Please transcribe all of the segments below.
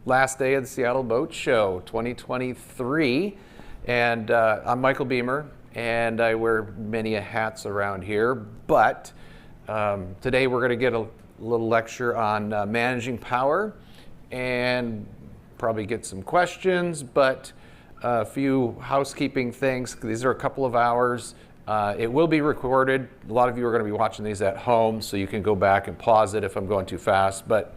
last day of the Seattle Boat Show 2023, and I'm Michael Beemer, and I wear many hats around here, but today we're going to get a little lecture on managing power and probably get some questions, but a few housekeeping things. These are a couple of hours. It will be recorded. A lot of you are going to be watching these at home, so you can go back and pause it if I'm going too fast. But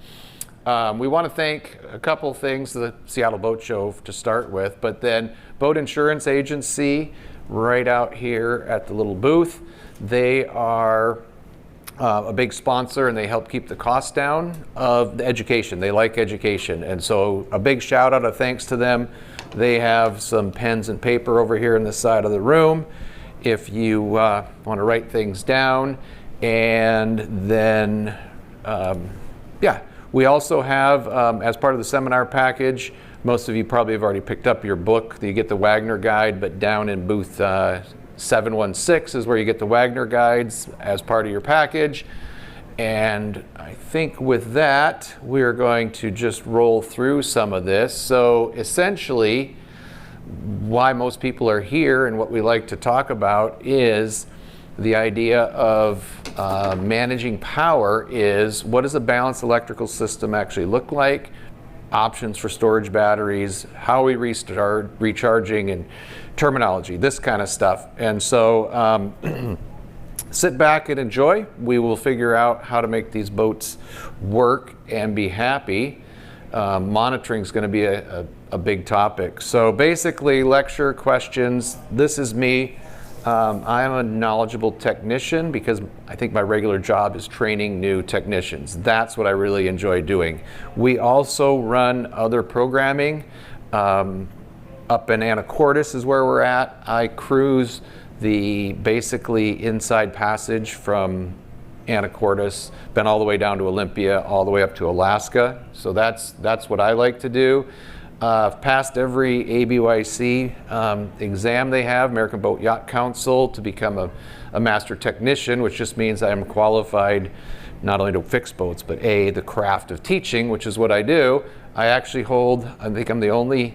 we want to thank a couple of things, the Seattle Boat Show to start with, but then Boat Insurance Agency right out here at the little booth. They are a big sponsor, and they help keep the cost down of the education. They like education, and so a big shout out of thanks to them. They have some pens and paper over here in the side of the room if you want to write things down. And then we also have, as part of the seminar package, most of you probably have already picked up your book. You get the Wagner Guide, but down in booth 716 is where you get the Wagner Guides as part of your package. And I think with that, we're going to just roll through some of this. So essentially, why most people are here and what we like to talk about is the idea of managing power is, what does a balanced electrical system actually look like? Options for storage batteries, how we restart recharging, and terminology, this kind of stuff. And so sit back and enjoy. We will figure out how to make these boats work and be happy. Monitoring is going to be a big topic. So basically, lecture questions. This is me. I am a knowledgeable technician because I think my regular job is training new technicians. That's what I really enjoy doing. We also run other programming. Up in Anacortes is where we're at. I cruise the basically inside passage from Anacortes, been all the way down to Olympia, all the way up to Alaska. So that's what I like to do. I've passed every ABYC exam they have, American Boat Yacht Council, to become a master technician, which just means I am qualified not only to fix boats, but the craft of teaching, which is what I do. I actually hold, I think I'm the only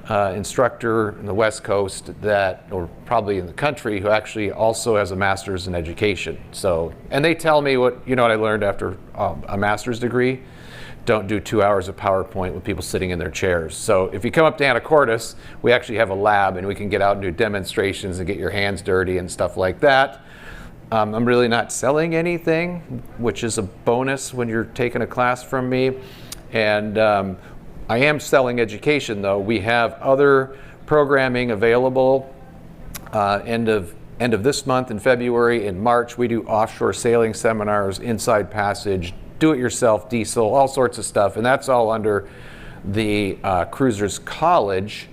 instructor in the West Coast that, or probably in the country, who actually also has a master's in education. So, and they tell me what I learned after a master's degree: don't do 2 hours of PowerPoint with people sitting in their chairs. So if you come up to Anacortes, we actually have a lab, and we can get out and do demonstrations and get your hands dirty and stuff like that. I'm really not selling anything, which is a bonus when you're taking a class from me. And I am selling education, though. We have other programming available. End of this month in February. In March, we do offshore sailing seminars, inside passage, do-it-yourself diesel, all sorts of stuff, and that's all under the Cruisers College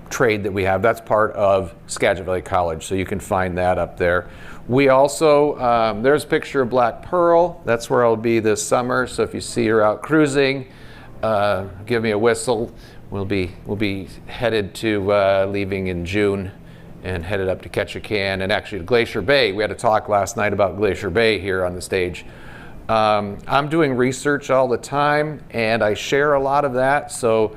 trade that we have. That's part of Skagit Valley College, so you can find that up there. We also, there's a picture of Black Pearl. That's where I'll be this summer, so if you see her out cruising, give me a whistle. We'll be headed to leaving in June and headed up to Ketchikan and actually to Glacier Bay. We had a talk last night about Glacier Bay here on the stage. I'm doing research all the time, and I share a lot of that. So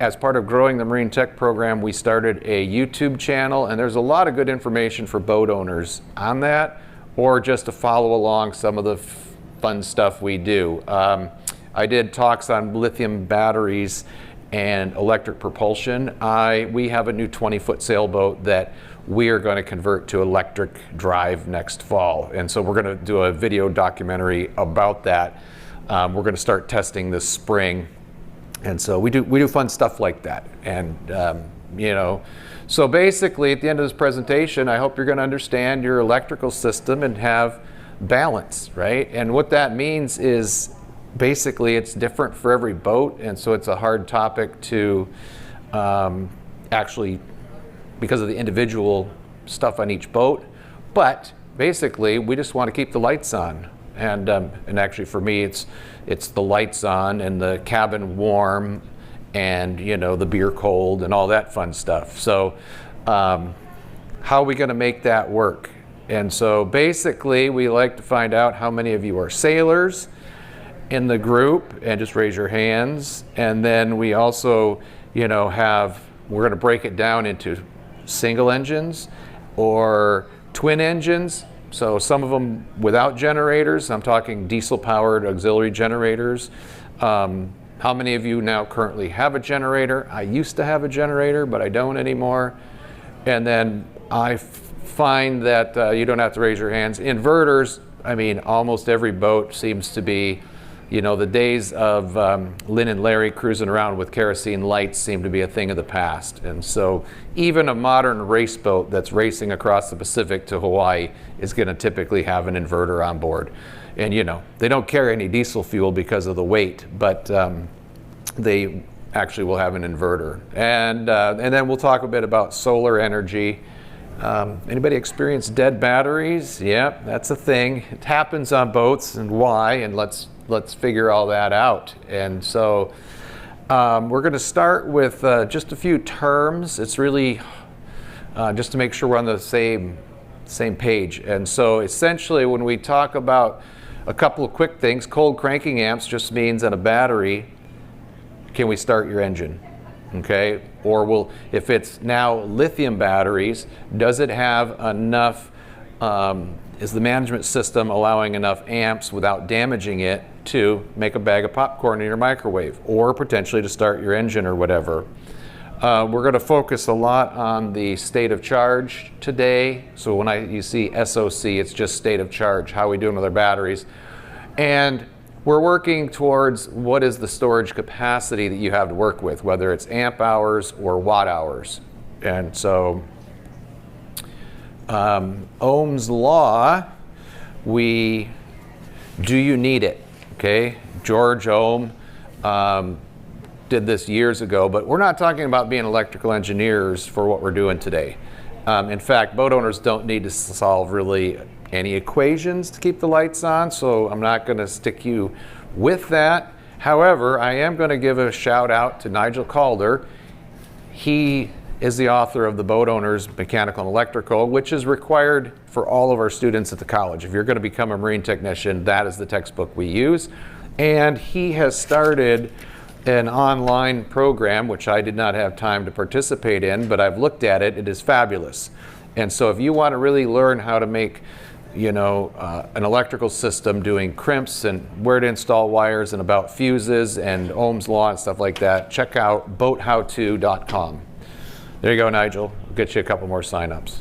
as part of growing the Marine Tech program, we started a YouTube channel, and there's a lot of good information for boat owners on that, or just to follow along some of the fun stuff we do. I did talks on lithium batteries and electric propulsion. We have a new 20-foot sailboat that we are going to convert to electric drive next fall, and so we're going to do a video documentary about that. We're going to start testing this spring, and so we do fun stuff like that. And so basically at the end of this presentation, I hope you're going to understand your electrical system and have balance, right? And what that means is, basically, it's different for every boat, and so it's a hard topic to actually, because of the individual stuff on each boat. But basically, we just want to keep the lights on, and actually for me, it's the lights on and the cabin warm, and the beer cold and all that fun stuff. So, how are we going to make that work? And so basically, we like to find out how many of you are sailors. in the group and just raise your hands. And then we also, we're going to break it down into single engines or twin engines. So some of them without generators. I'm talking diesel-powered auxiliary generators. How many of you now currently have a generator? I used to have a generator, but I don't anymore. And then I find that you don't have to raise your hands. Inverters, I mean, almost every boat seems to be, the days of Lynn and Larry cruising around with kerosene lights seem to be a thing of the past. And so even a modern race boat that's racing across the Pacific to Hawaii is going to typically have an inverter on board. And they don't carry any diesel fuel because of the weight, but they actually will have an inverter. And then we'll talk a bit about solar energy. Anybody experience dead batteries? Yep, that's a thing. It happens on boats, and why? And let's figure all that out. And so we're going to start with just a few terms. It's really just to make sure we're on the same page. And so essentially, when we talk about a couple of quick things, cold cranking amps just means on a battery, can we start your engine? Okay, or if it's now lithium batteries, does it have enough, is the management system allowing enough amps without damaging it to make a bag of popcorn in your microwave, or potentially to start your engine or whatever? We're going to focus a lot on the state of charge today. So when you see SOC, it's just state of charge, how are we doing with our batteries? And we're working towards what is the storage capacity that you have to work with, whether it's amp hours or watt hours. And so Ohm's law, do you need it? Okay, George Ohm did this years ago, but we're not talking about being electrical engineers for what we're doing today. In fact, boat owners don't need to solve really any equations to keep the lights on, so I'm not going to stick you with that. However, I am going to give a shout out to Nigel Calder. He is the author of the Boat Owners Mechanical and Electrical, which is required for all of our students at the college. If you're going to become a marine technician, that is the textbook we use. And he has started an online program, which I did not have time to participate in, but I've looked at it. It is fabulous. And so if you want to really learn how to make an electrical system, doing crimps and where to install wires and about fuses and Ohm's law and stuff like that, check out boathowto.com. There you go, Nigel. We'll get you a couple more signups.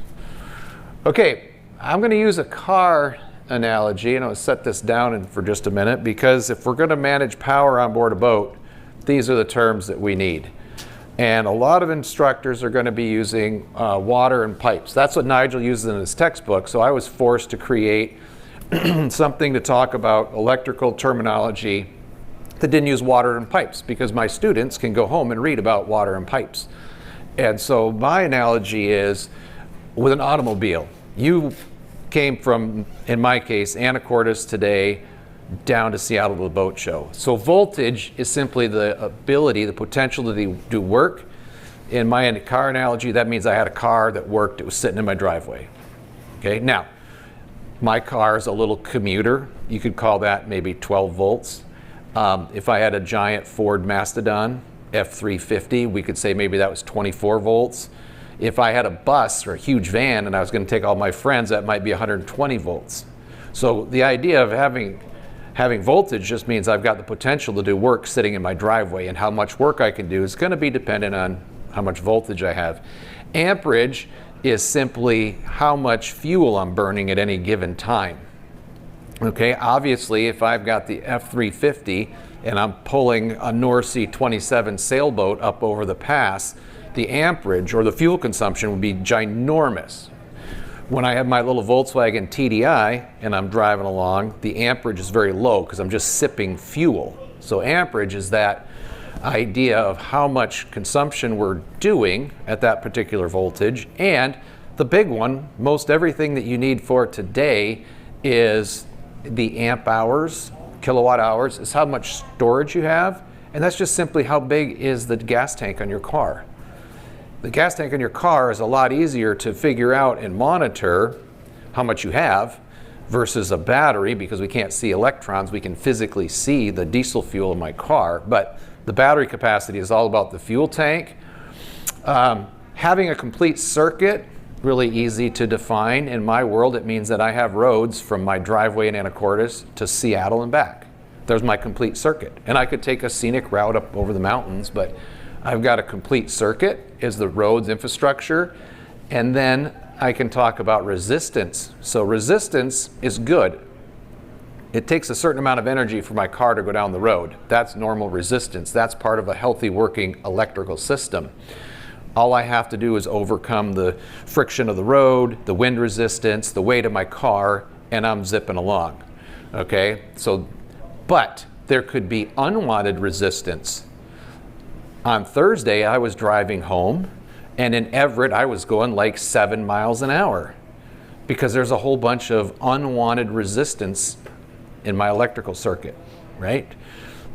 Okay, I'm going to use a car analogy, and I'll set this down for just a minute, because if we're going to manage power on board a boat, these are the terms that we need. And a lot of instructors are going to be using water and pipes. That's what Nigel uses in his textbook, so I was forced to create something to talk about electrical terminology that didn't use water and pipes, because my students can go home and read about water and pipes. And so my analogy is with an automobile. You came from, in my case, Anacortes today down to Seattle to the boat show. So voltage is simply the ability, the potential to do work. In my car analogy, that means I had a car that worked, it was sitting in my driveway. Okay, now, my car is a little commuter. You could call that maybe 12 volts. If I had a giant Ford Mastodon F350, we could say maybe that was 24 volts. If I had a bus or a huge van and I was going to take all my friends, that might be 120 volts. So the idea of having voltage just means I've got the potential to do work sitting in my driveway, and how much work I can do is going to be dependent on how much voltage I have. Amperage is simply how much fuel I'm burning at any given time. Okay, obviously if I've got the F350 and I'm pulling a North Sea 27 sailboat up over the pass, the amperage or the fuel consumption would be ginormous. When I have my little Volkswagen TDI and I'm driving along, the amperage is very low because I'm just sipping fuel. So amperage is that idea of how much consumption we're doing at that particular voltage. And the big one, most everything that you need for today is the amp hours, kilowatt hours, is how much storage you have. And that's just simply how big is the gas tank on your car. The gas tank in your car is a lot easier to figure out and monitor how much you have versus a battery, because we can't see electrons, we can physically see the diesel fuel in my car, but the battery capacity is all about the fuel tank. Having a complete circuit, really easy to define. In my world, it means that I have roads from my driveway in Anacortes to Seattle and back. There's my complete circuit. And I could take a scenic route up over the mountains, but I've got a complete circuit, is the roads infrastructure. And then I can talk about resistance. So resistance is good. It takes a certain amount of energy for my car to go down the road. That's normal resistance. That's part of a healthy working electrical system. All I have to do is overcome the friction of the road, the wind resistance, the weight of my car, and I'm zipping along. Okay? So, but there could be unwanted resistance. On Thursday, I was driving home, and in Everett, I was going like 7 miles an hour because there's a whole bunch of unwanted resistance in my electrical circuit, right?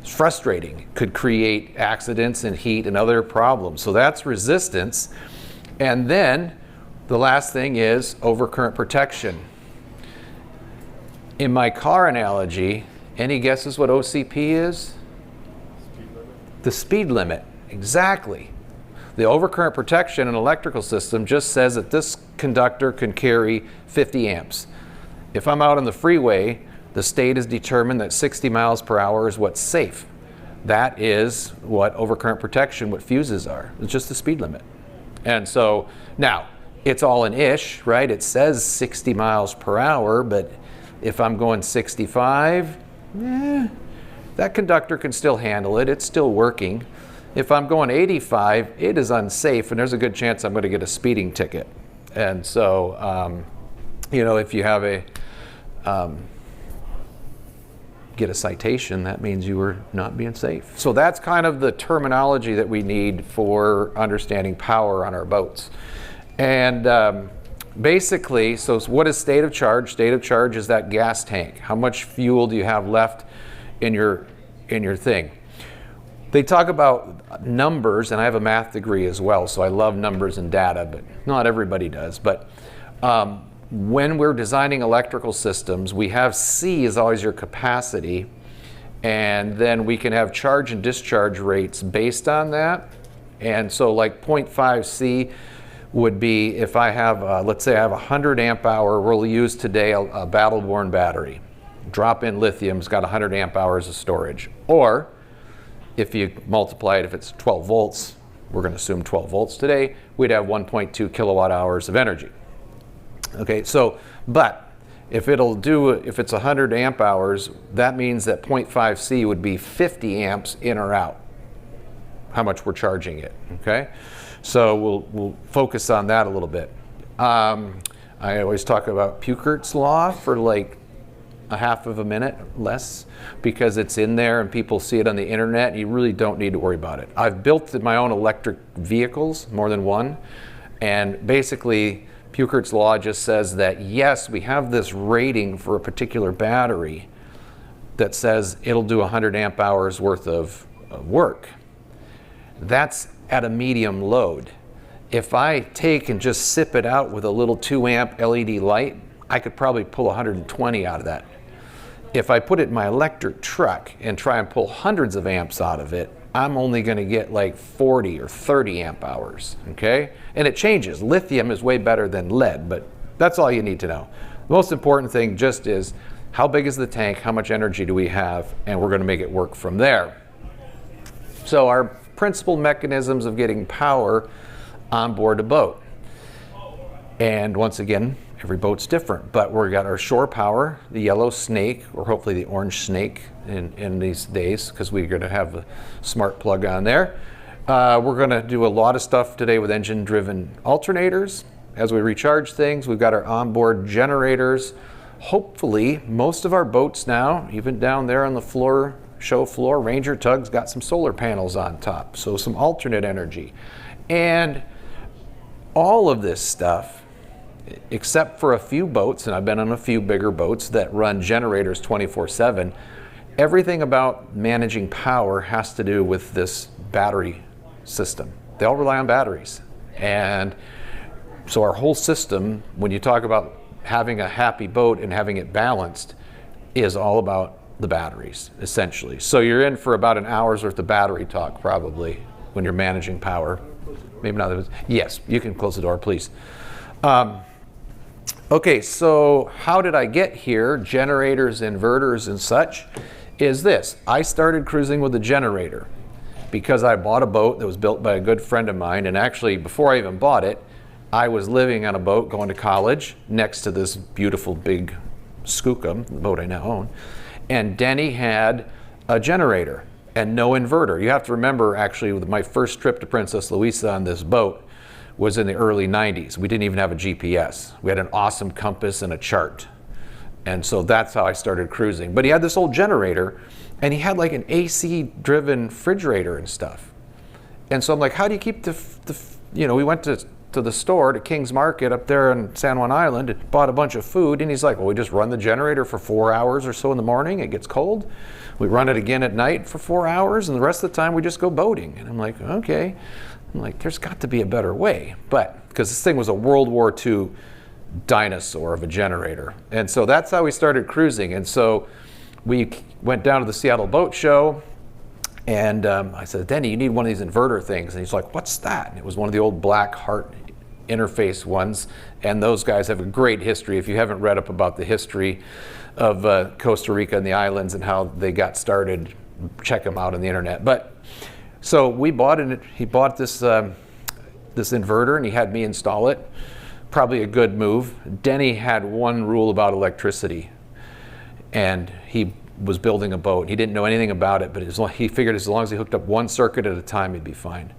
It's frustrating. Could create accidents and heat and other problems. So that's resistance. And then the last thing is overcurrent protection. In my car analogy, any guesses what OCP is? Speed limit. The speed limit, exactly. The overcurrent protection in an electrical system just says that this conductor can carry 50 amps. If I'm out on the freeway, the state has determined that 60 miles per hour is what's safe. That is what overcurrent protection, what fuses are. It's just the speed limit. And so now it's all an ish, right? It says 60 miles per hour, but if I'm going 65, that conductor can still handle it. It's still working. If I'm going 85, it is unsafe, and there's a good chance I'm going to get a speeding ticket. And so, if you have get a citation, that means you were not being safe. So that's kind of the terminology that we need for understanding power on our boats. And basically, so what is state of charge? State of charge is that gas tank. How much fuel do you have left in your thing? They talk about numbers, and I have a math degree as well, so I love numbers and data, but not everybody does. But when we're designing electrical systems, we have C is always your capacity, and then we can have charge and discharge rates based on that. And so like 0.5 C would be if I have, let's say I have a 100 amp hour, we'll use today a battle-worn battery. Drop-in lithium's got 100 amp hours of storage. Or if you multiply it, if it's 12 volts, we're going to assume 12 volts today, we'd have 1.2 kilowatt hours of energy. Okay, so, but if it's 100 amp hours, that means that 0.5 C would be 50 amps in or out, how much we're charging it, okay? So we'll focus on that a little bit. I always talk about Puchert's law for like a half of a minute, less, because it's in there and people see it on the internet, and you really don't need to worry about it. I've built my own electric vehicles, more than one, and basically Puchert's law just says that yes, we have this rating for a particular battery that says it'll do 100 amp hours worth of work. That's at a medium load. If I take and just sip it out with a little 2 amp LED light, I could probably pull 120 out of that. If I put it in my electric truck and try and pull hundreds of amps out of it, I'm only going to get like 40 or 30 amp hours, okay? And it changes. Lithium is way better than lead, but that's all you need to know. The most important thing just is how big is the tank, how much energy do we have, and we're going to make it work from there. So our principal mechanisms of getting power on board a boat. And once again, every boat's different, but we've got our shore power, the yellow snake, or hopefully the orange snake in these days, because we're going to have a smart plug on there. We're going to do a lot of stuff today with engine-driven alternators. As we recharge things, we've got our onboard generators. Hopefully, most of our boats now, even down there on the floor, show floor, Ranger tugs got some solar panels on top, so some alternate energy. And all of this stuff, except for a few boats, and I've been on a few bigger boats that run generators 24/7, everything about managing power has to do with this battery system. They all rely on batteries. And so our whole system, when you talk about having a happy boat and having it balanced is all about the batteries, essentially. So you're in for about an hour's worth of battery talk, probably, when you're managing power. Maybe not. Yes, you can close the door, please. Okay, so how did I get here? Generators, inverters, and such, is this. I started cruising with a generator because I bought a boat that was built by a good friend of mine, and actually, before I even bought it, I was living on a boat going to college next to this beautiful big Skookum, the boat I now own, and Denny had a generator and no inverter. You have to remember, actually, with my first trip to Princess Louisa on this boat was in the early 90s. We didn't even have a GPS. We had an awesome compass and a chart. And so that's how I started cruising. But he had this old generator, and he had like an AC-driven refrigerator and stuff. And so I'm like, how do you keep we went to the store, to King's Market up there on San Juan Island, and bought a bunch of food, and he's like, well, we just run the generator for 4 hours or so in the morning, it gets cold. We run it again at night for 4 hours, and the rest of the time we just go boating. And I'm like, okay. I'm like, there's got to be a better way. But, because this thing was a World War II dinosaur of a generator. And so that's how we started cruising. And so we went down to the Seattle Boat Show, and I said, Denny, you need one of these inverter things. And he's like, what's that? And it was one of the old Black Heart interface ones. And those guys have a great history. If you haven't read up about the history of Costa Rica and the islands and how they got started, check them out on the internet. But so we bought it. He bought this this inverter, and he had me install it. Probably a good move. Denny had one rule about electricity, and he was building a boat. He didn't know anything about it, but he figured as long as he hooked up one circuit at a time, he'd be fine.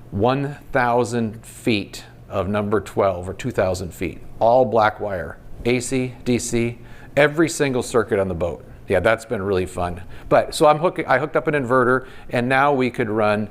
1,000 feet of number 12, or 2,000 feet, all black wire, AC, DC, every single circuit on the boat. Yeah, that's been really fun. But so I hooked up an inverter, and now we could run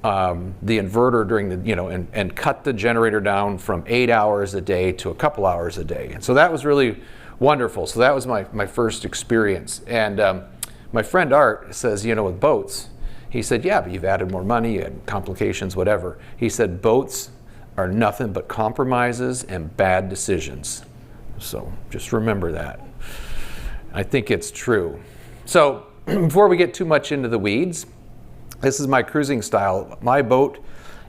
the inverter during the, and cut the generator down from 8 hours a day to a couple hours a day. And so that was really wonderful. So that was my first experience. And my friend Art says, with boats, he said, yeah, but you've added more money, you had complications, whatever. He said, boats are nothing but compromises and bad decisions. So just remember that. I think it's true. So before we get too much into the weeds, this is my cruising style. My boat,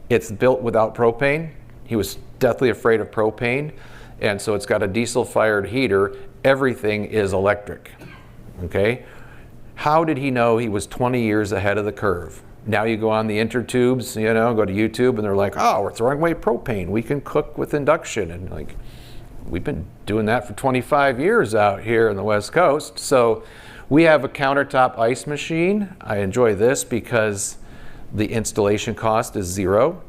it's built without propane. He was deathly afraid of propane. And so it's got a diesel-fired heater. Everything is electric, okay? How did he know he was 20 years ahead of the curve? Now you go on the intertubes, go to YouTube, and they're like, oh, we're throwing away propane. We can cook with induction. And like, we've been doing that for 25 years out here on the West Coast. So we have a countertop ice machine. I enjoy this because the installation cost is zero.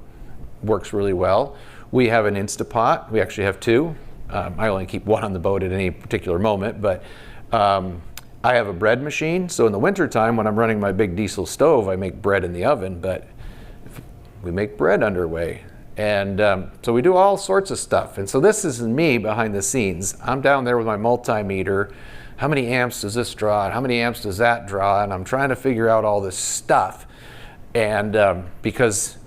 Works really well. We have an Instapot. We actually have two. I only keep one on the boat at any particular moment, but I have a bread machine. So in the wintertime, when I'm running my big diesel stove, I make bread in the oven, but we make bread underway. And so we do all sorts of stuff. And so this is me behind the scenes. I'm down there with my multimeter. How many amps does this draw? And how many amps does that draw? And I'm trying to figure out all this stuff. And because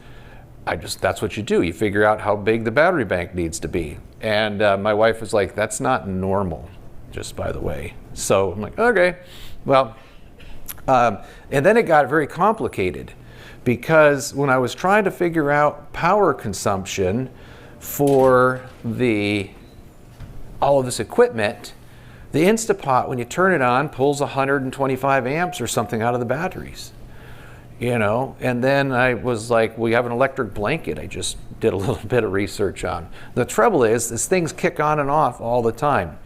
that's what you do. You figure out how big the battery bank needs to be. And my wife was like, that's not normal, just by the way. So I'm like, okay, well, and then it got very complicated because when I was trying to figure out power consumption for all of this equipment, the Instapot, when you turn it on, pulls 125 amps or something out of the batteries. And then I was like, we have an electric blanket I just did a little bit of research on. The trouble is things kick on and off all the time.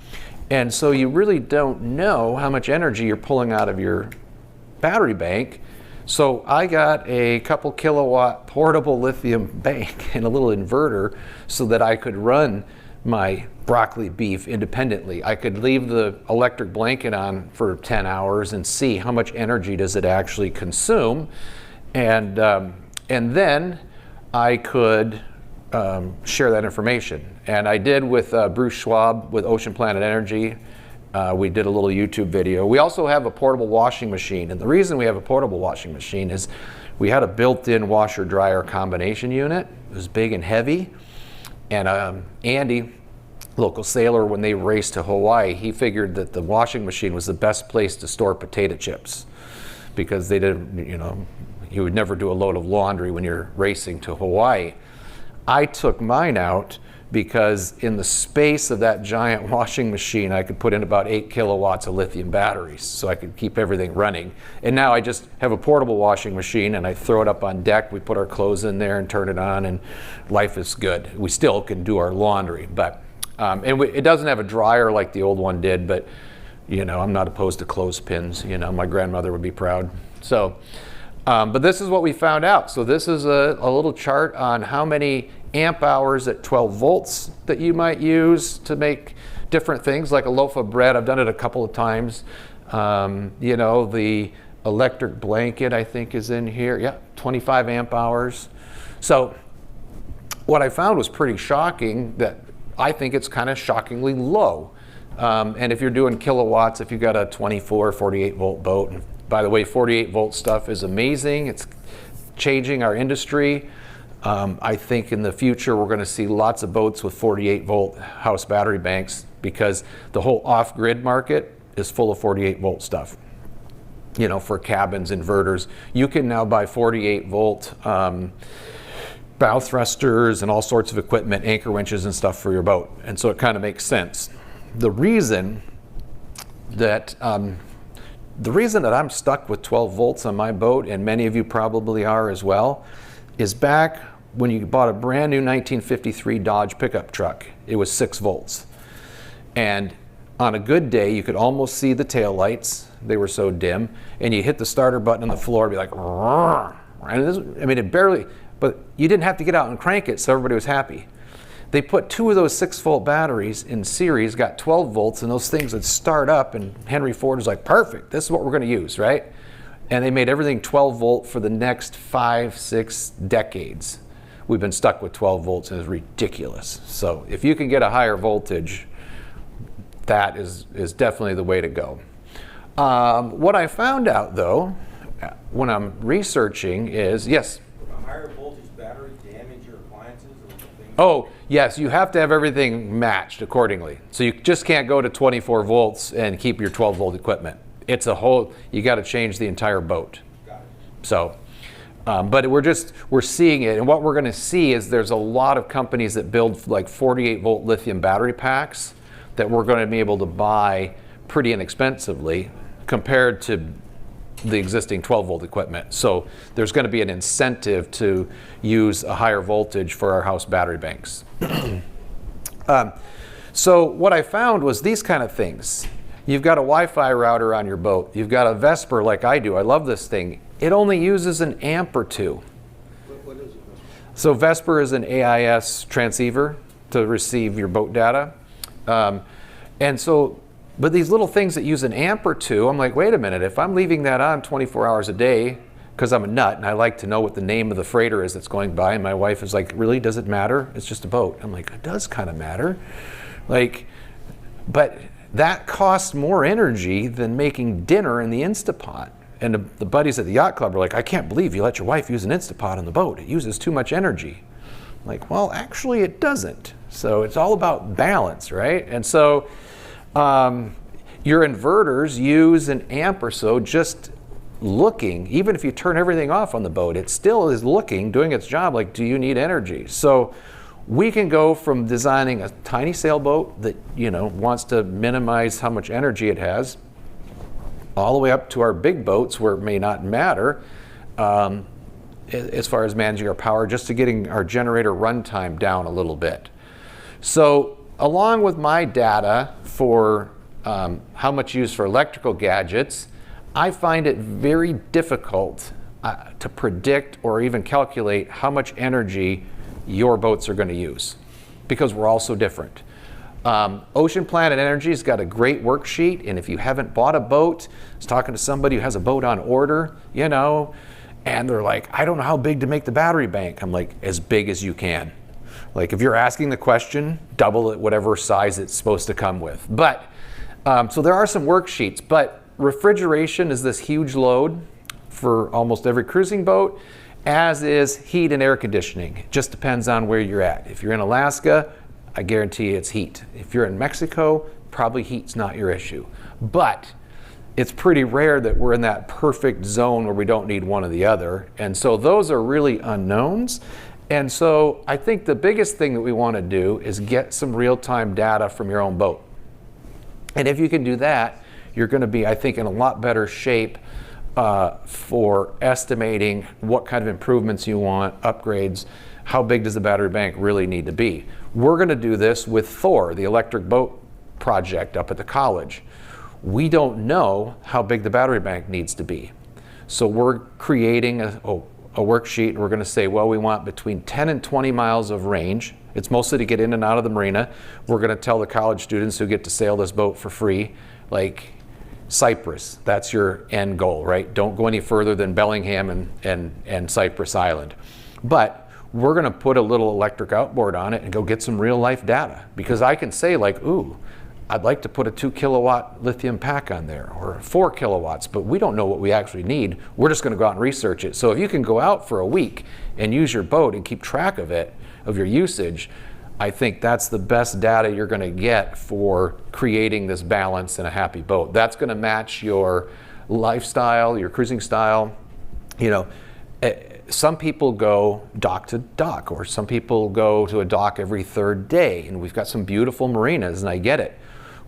And so you really don't know how much energy you're pulling out of your battery bank. So I got a couple kilowatt portable lithium bank and a little inverter so that I could run my broccoli beef independently. I could leave the electric blanket on for 10 hours and see how much energy does it actually consume. And then I could share that information. And I did with Bruce Schwab with Ocean Planet Energy. We did a little YouTube video. We also have a portable washing machine. And the reason we have a portable washing machine is we had a built-in washer-dryer combination unit. It was big and heavy. And Andy local sailor, when they raced to Hawaii, he figured that the washing machine was the best place to store potato chips, because they didn't, you would never do a load of laundry when you're racing to Hawaii. I took mine out because in the space of that giant washing machine, I could put in about 8 kilowatts of lithium batteries, so I could keep everything running. And now I just have a portable washing machine and I throw it up on deck. We put our clothes in there and turn it on, and life is good. We still can do our laundry, but it doesn't have a dryer like the old one did, but I'm not opposed to clothespins. My grandmother would be proud. So, but this is what we found out. So this is a little chart on how many amp hours at 12 volts that you might use to make different things, like a loaf of bread. I've done it a couple of times. The electric blanket, I think, is in here. Yeah, 25 amp hours. So what I found was pretty shocking, that I think it's kind of shockingly low. And if you're doing kilowatts, if you've got a 24, 48 volt boat, and by the way, 48 volt stuff is amazing. It's changing our industry. I think in the future we're going to see lots of boats with 48 volt house battery banks, because the whole off-grid market is full of 48 volt stuff. For cabins, inverters, you can now buy 48 volt bow thrusters and all sorts of equipment, anchor winches and stuff for your boat. And so it kind of makes sense. The reason that I'm stuck with 12 volts on my boat, and many of you probably are as well, is back when you bought a brand new 1953 Dodge pickup truck, it was 6 volts. And on a good day, you could almost see the tail lights. They were so dim. And you hit the starter button on the floor, it'd be like, "Rrr." And it barely, but you didn't have to get out and crank it, so everybody was happy. They put 2 of those 6 volt batteries in series, got 12 volts, and those things would start up, and Henry Ford was like, perfect, this is what we're going to use, right? And they made everything 12 volt for the next 5, 6 decades. We've been stuck with 12 volts, and it's ridiculous. So if you can get a higher voltage, that is definitely the way to go. What I found out, though, when I'm researching is, yes? Would a higher voltage battery damage your appliances or things? Oh, yes, you have to have everything matched accordingly. So you just can't go to 24 volts and keep your 12 volt equipment. It's you got to change the entire boat. Got it. So, but we're seeing it, and what we're going to see is there's a lot of companies that build like 48 volt lithium battery packs that we're going to be able to buy pretty inexpensively compared to the existing 12 volt equipment. So there's going to be an incentive to use a higher voltage for our house battery banks. So what I found was these kind of things. You've got a Wi-Fi router on your boat. You've got a Vesper like I do. I love this thing. It only uses an amp or 2. What is it? So Vesper is an AIS transceiver to receive your boat data. But these little things that use an amp or 2, I'm like, wait a minute, if I'm leaving that on 24 hours a day, because I'm a nut and I like to know what the name of the freighter is that's going by, and my wife is like, really, does it matter? It's just a boat. I'm like, it does kind of matter. But that costs more energy than making dinner in the Instapot. And the buddies at the yacht club are like, I can't believe you let your wife use an Instapot on the boat. It uses too much energy. I'm like, well, actually it doesn't. So it's all about balance, right? And so your inverters use an amp or so just looking. Even if you turn everything off on the boat, it still is looking, doing its job, like, do you need energy? So we can go from designing a tiny sailboat that wants to minimize how much energy it has, all the way up to our big boats where it may not matter as far as managing our power, just to getting our generator runtime down a little bit. So along with my data for how much used for electrical gadgets, I find it very difficult to predict or even calculate how much energy your boats are going to use, because we're all so different. Ocean Planet Energy's got a great worksheet, and if you haven't bought a boat, I was talking to somebody who has a boat on order, and they're like, I don't know how big to make the battery bank. I'm like, as big as you can. Like, if you're asking the question, double it whatever size it's supposed to come with. But so there are some worksheets, but refrigeration is this huge load for almost every cruising boat, as is heat and air conditioning. It just depends on where you're at. If you're in Alaska, I guarantee it's heat. If you're in Mexico, probably heat's not your issue. But it's pretty rare that we're in that perfect zone where we don't need one or the other. And so those are really unknowns. And so I think the biggest thing that we want to do is get some real-time data from your own boat. And if you can do that, you're going to be, I think, in a lot better shape for estimating what kind of improvements you want, upgrades, how big does the battery bank really need to be. We're going to do this with Thor, the electric boat project up at the college. We don't know how big the battery bank needs to be. So we're creating a worksheet, and we're going to say, well, we want between 10 and 20 miles of range. It's mostly to get in and out of the marina. We're going to tell the college students who get to sail this boat for free, like Cyprus, that's your end goal, right? Don't go any further than Bellingham and Cypress Island. But we're going to put a little electric outboard on it and go get some real life data, because I can say like, ooh, I'd like to put a 2 kilowatt lithium pack on there, or 4 kilowatts, but we don't know what we actually need. We're just going to go out and research it. So if you can go out for a week and use your boat and keep track of it, of your usage, I think that's the best data you're going to get for creating this balance in a happy boat. That's going to match your lifestyle, your cruising style. You know, some people go dock to dock, or some people go to a dock every third day, and we've got some beautiful marinas, and I get it.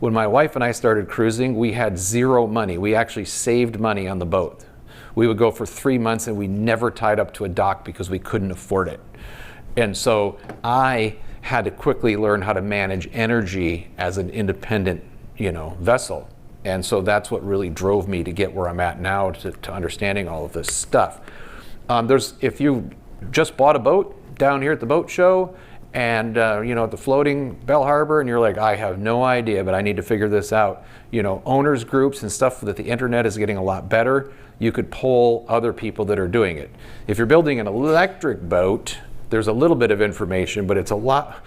When my wife and I started cruising, we had zero money. We actually saved money on the boat. We would go for 3 months and we never tied up to a dock because we couldn't afford it. And so I had to quickly learn how to manage energy as an independent, vessel. And so that's what really drove me to get where I'm at now, to understanding all of this stuff. If you just bought a boat down here at the boat show, and at the floating Bell Harbor, and you're like, I have no idea, but I need to figure this out. Owners groups and stuff that the internet is getting a lot better. You could poll other people that are doing it. If you're building an electric boat, there's a little bit of information, but it's a lot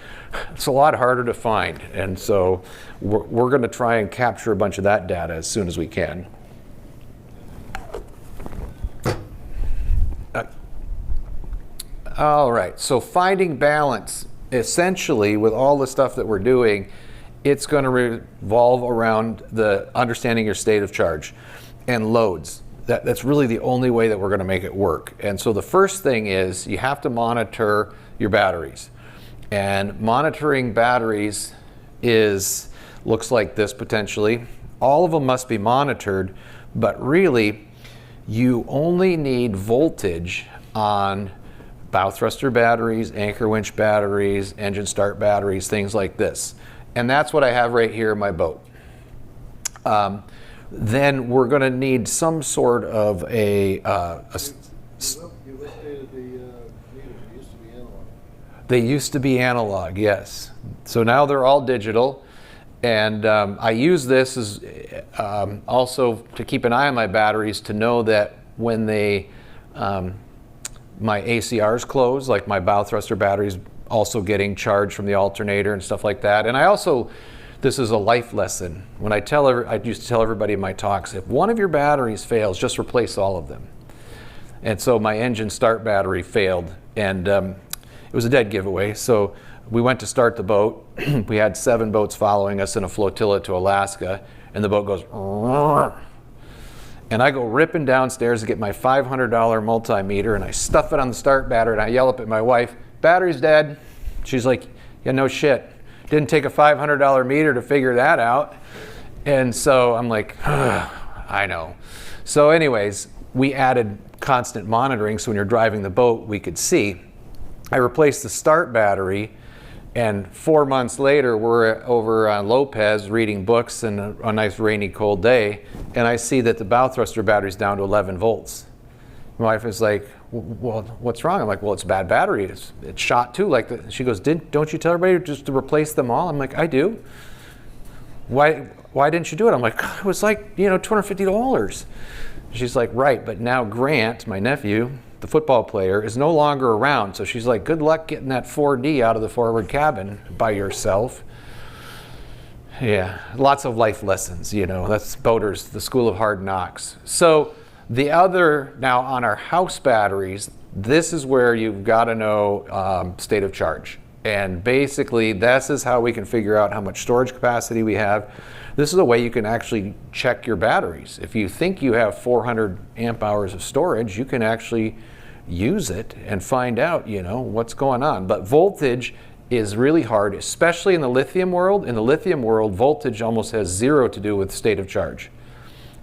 harder to find. And so we're going to try and capture a bunch of that data as soon as we can. All right, so finding balance. Essentially, with all the stuff that we're doing, it's going to revolve around the understanding your state of charge and loads. That's really the only way that we're going to make it work. And so the first thing is you have to monitor your batteries. And monitoring batteries looks like this potentially. All of them must be monitored, but really you only need voltage on bow thruster batteries, anchor winch batteries, engine start batteries, things like this. And that's what I have right here in my boat. Then we're going to need some sort of You updated the meters. They used to be analog. They used to be analog, yes. So now they're all digital. And I use this as also to keep an eye on my batteries, to know that when my ACRs close, like my bow thruster batteries also getting charged from the alternator and stuff like that. And I also, this is a life lesson. When I used to tell everybody in my talks, if one of your batteries fails, just replace all of them. And so my engine start battery failed, and it was a dead giveaway. So we went to start the boat. We had 7 boats following us in a flotilla to Alaska, and the boat goes, and I go ripping downstairs to get my $500 multimeter, and I stuff it on the start battery, and I yell up at my wife, battery's dead. She's like, yeah, no shit. Didn't take a $500 meter to figure that out. And so I'm like, I know. So anyways, we added constant monitoring, so when you're driving the boat, we could see. I replaced the start battery, and 4 months later, we're over on Lopez reading books in a nice rainy, cold day, and I see that the bow thruster battery's down to 11 volts. My wife is like, well, what's wrong? I'm like, well, it's a bad battery. It's shot too. She goes, don't you tell everybody just to replace them all? I'm like, I do. Why didn't you do it? I'm like, it was like, $250. She's like, right, but now Grant, my nephew, the football player, is no longer around. So she's like, good luck getting that 4D out of the forward cabin by yourself. Yeah, lots of life lessons, that's boaters, the school of hard knocks. So now on our house batteries, this is where you've got to know state of charge. And basically, this is how we can figure out how much storage capacity we have. This is a way you can actually check your batteries. If you think you have 400 amp hours of storage, you can actually use it and find out, what's going on. But voltage is really hard, especially in the lithium world. In the lithium world, voltage almost has zero to do with state of charge.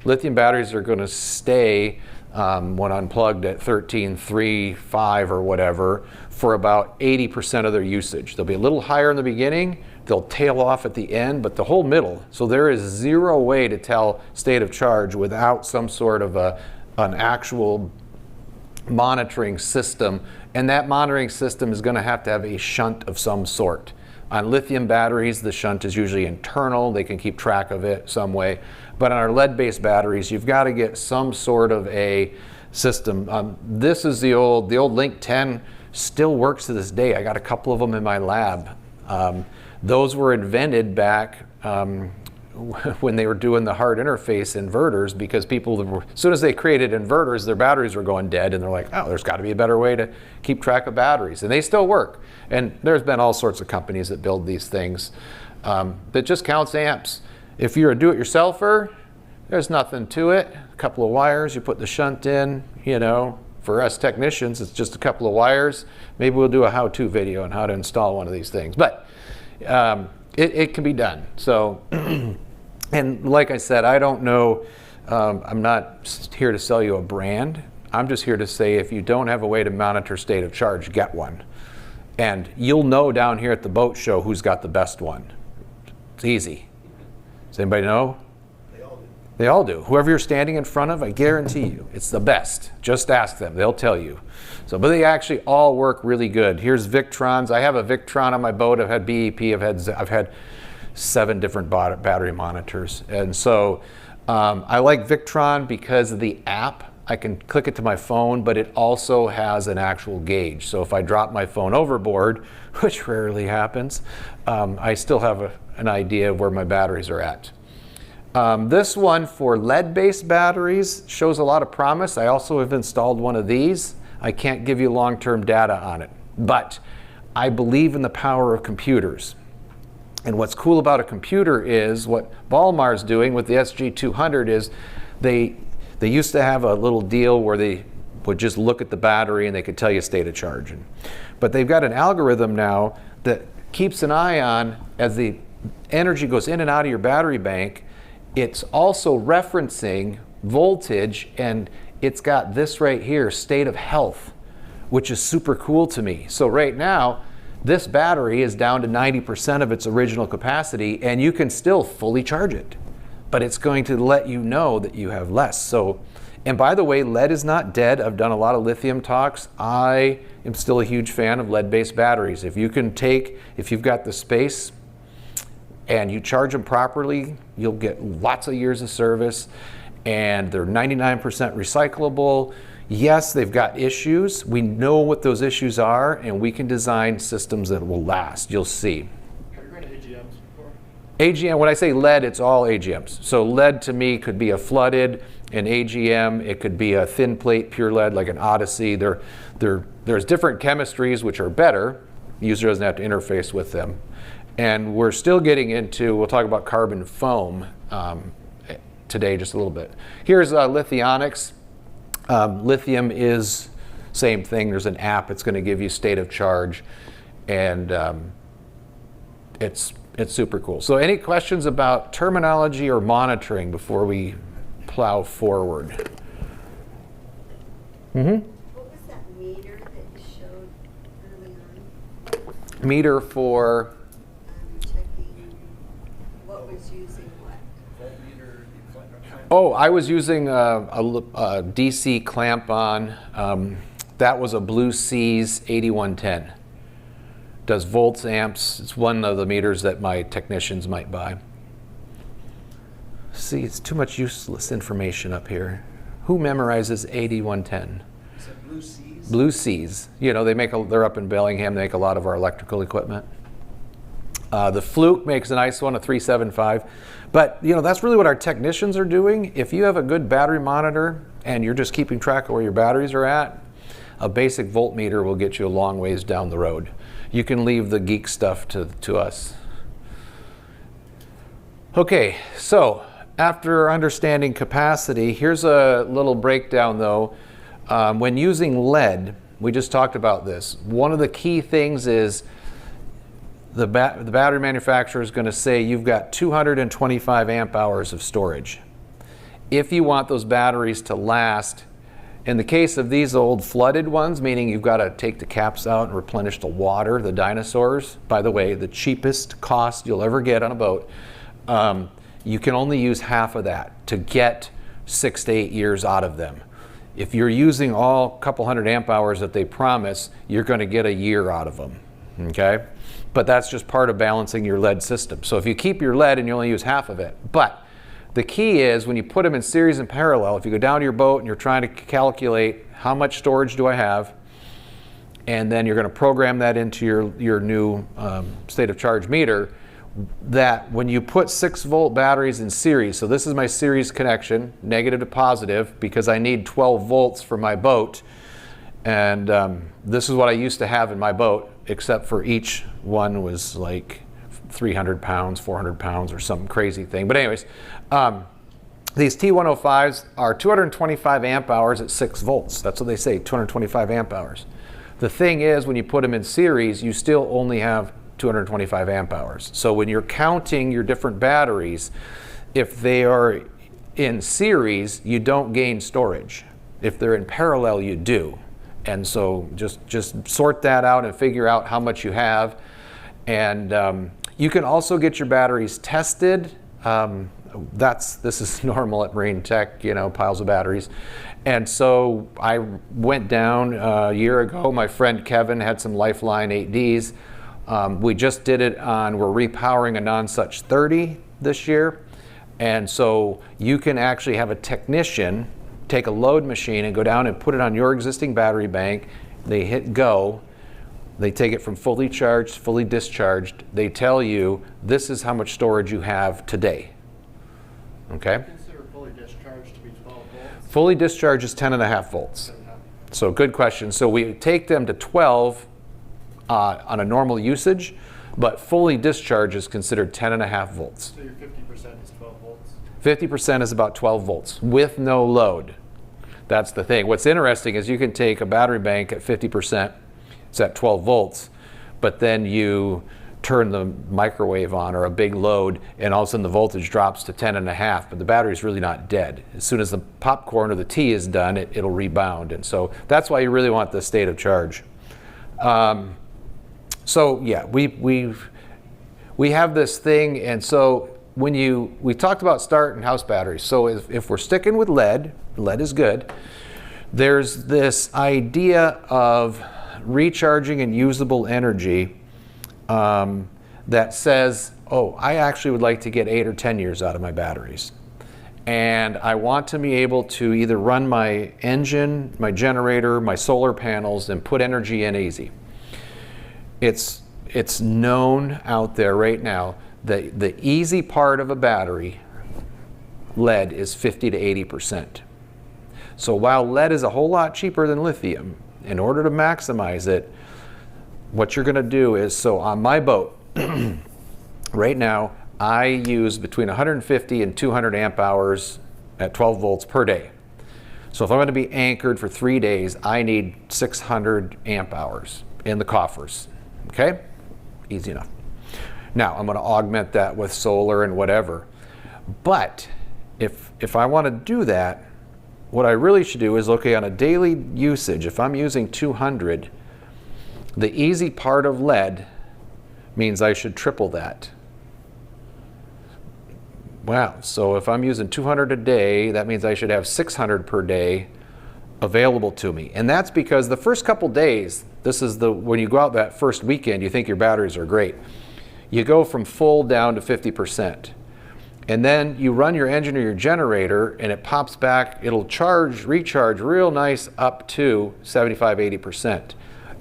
Lithium batteries are going to stay when unplugged at 13.3, 5 or whatever for about 80% of their usage. They'll be a little higher in the beginning, they'll tail off at the end, but the whole middle. So there is zero way to tell state of charge without some sort of an actual monitoring system, and that monitoring system is going to have a shunt of some sort. On lithium batteries, the shunt is usually internal. They can keep track of it some way. But on our lead-based batteries, you've got to get some sort of a system. This is the old Link 10, still works to this day. I got a couple of them in my lab. Those were invented back when they were doing the hard interface inverters, because people, as soon as they created inverters, their batteries were going dead, and they're like, oh, there's got to be a better way to keep track of batteries. And they still work. And there's been all sorts of companies that build these things that just counts amps. If you're a do-it-yourselfer, there's nothing to it. A couple of wires, you put the shunt in, For us technicians, it's just a couple of wires. Maybe we'll do a how-to video on how to install one of these things. But it can be done. So, and like I said, I don't know, I'm not here to sell you a brand. I'm just here to say, if you don't have a way to monitor state of charge, get one. And you'll know down here at the boat show who's got the best one. It's easy. Does anybody know? They all do. They all do. Whoever you're standing in front of, I guarantee you, it's the best. Just ask them, they'll tell you. So, but they actually all work really good. Here's Victrons. I have a Victron on my boat. I've had BEP. I've had 7 different battery monitors. And so I like Victron because of the app. I can click it to my phone, but it also has an actual gauge. So if I drop my phone overboard, which rarely happens, I still have an idea of where my batteries are at. This one for lead-based batteries shows a lot of promise. I also have installed one of these. I can't give you long-term data on it, but I believe in the power of computers. And what's cool about a computer is what Balmar's doing with the SG200 is they used to have a little deal where they would just look at the battery and they could tell you state of charge. But they've got an algorithm now that keeps an eye on as the energy goes in and out of your battery bank. It's also referencing voltage, and it's got this right here, state of health, which is super cool to me. So right now, this battery is down to 90% of its original capacity, and you can still fully charge it. But it's going to let you know that you have less. So, and by the way, lead is not dead. I've done a lot of lithium talks. I am still a huge fan of lead-based batteries. If you've got the space and you charge them properly, you'll get lots of years of service, and they're 99% recyclable. Yes, they've got issues. We know what those issues are, and we can design systems that will last. You'll see. Have you ran AGMs before? AGM, when I say lead, it's all AGMs. So lead to me could be a flooded, an AGM, it could be a thin plate pure lead like an Odyssey. There's different chemistries which are better. The user doesn't have to interface with them. And we're still getting into, we'll talk about carbon foam today just a little bit. Here's Lithionics. Lithium is same thing. There's an app. It's going to give you state of charge, and it's super cool. So any questions about terminology or monitoring before we plow forward? What was that meter that you showed early on? Meter for Checking what was using what? Oh, I was using a DC clamp on. That was a Blue Seas 8110. Does volts, amps. It's one of the meters that my technicians might buy. See, it's too much useless information up here. Who memorizes 8110? Is it Blue Seas? Blue Seas. They're up in Bellingham. They make a lot of our electrical equipment. The Fluke makes a nice one, a 375. But that's really what our technicians are doing. If you have a good battery monitor and you're just keeping track of where your batteries are at, a basic voltmeter will get you a long ways down the road. You can leave the geek stuff to us. Okay, so after understanding capacity, here's a little breakdown though. When using lead, we just talked about this. One of the key things is the battery manufacturer is going to say you've got 225 amp hours of storage. If you want those batteries to last, in the case of these old flooded ones, meaning you've got to take the caps out and replenish the water, the dinosaurs, by the way, the cheapest cost you'll ever get on a boat, you can only use half of that to get 6 to 8 years out of them. If you're using all couple hundred amp hours that they promise, you're going to get a year out of them, okay? But that's just part of balancing your lead system. So if you keep your lead and you only use half of it, but the key is when you put them in series and parallel, if you go down to your boat and you're trying to calculate how much storage do I have, and then you're going to program that into your new state of charge meter, that when you put 6-volt batteries in series, so this is my series connection, negative to positive, because I need 12 volts for my boat, and this is what I used to have in my boat, except for each one was like 300 pounds, 400 pounds, or some crazy thing. But anyways, these T105s are 225 amp hours at 6 volts. That's what they say, 225 amp hours. The thing is, when you put them in series, you still only have 225 amp hours. So when you're counting your different batteries, if they are in series, you don't gain storage. If they're in parallel, you do. And so just sort that out and figure out how much you have. And you can also get your batteries tested. This is normal at Marine Tech, you know, piles of batteries. And so I went down a year ago. My friend Kevin had some Lifeline 8Ds. We just did it on, we're repowering a non-such 30 this year. And so you can actually have a technician take a load machine and go down and put it on your existing battery bank. They hit go. They take it from fully charged, fully discharged. They tell you this is how much storage you have today. Okay? Consider fully discharged to be 12 volts. Fully discharged is 10.5 volts. So good question. So we take them to 12 on a normal usage, but fully discharged is considered 10.5 volts. So your 50% is 12 volts. 50% is about 12 volts with no load. That's the thing. What's interesting is you can take a battery bank at 50%, it's at 12 volts, but then you turn the microwave on or a big load and all of a sudden the voltage drops to 10.5, but the battery's really not dead. As soon as the popcorn or the tea is done, it'll rebound. And so that's why you really want the state of charge. So yeah, we have this thing, and so we talked about start and house batteries. So if we're sticking with lead is good. There's this idea of recharging and usable energy that says, oh, I actually would like to get 8 or 10 years out of my batteries. And I want to be able to either run my engine, my generator, my solar panels, and put energy in easy. It's known out there right now that the easy part of a battery, lead, is 50 to 80%. So while lead is a whole lot cheaper than lithium, in order to maximize it, what you're going to do is, so on my boat, right now, I use between 150 and 200 amp hours at 12 volts per day. So if I'm going to be anchored for 3 days, I need 600 amp hours in the coffers. Okay? Easy enough. Now, I'm going to augment that with solar and whatever. But if I want to do that, what I really should do is, okay, on a daily usage, if I'm using 200, the easy part of lead means I should triple that. Wow, so if I'm using 200 a day, that means I should have 600 per day available to me. And that's because the first couple days, when you go out that first weekend, you think your batteries are great. You go from full down to 50%. And then you run your engine or your generator and it pops back, it'll recharge real nice up to 75, 80%.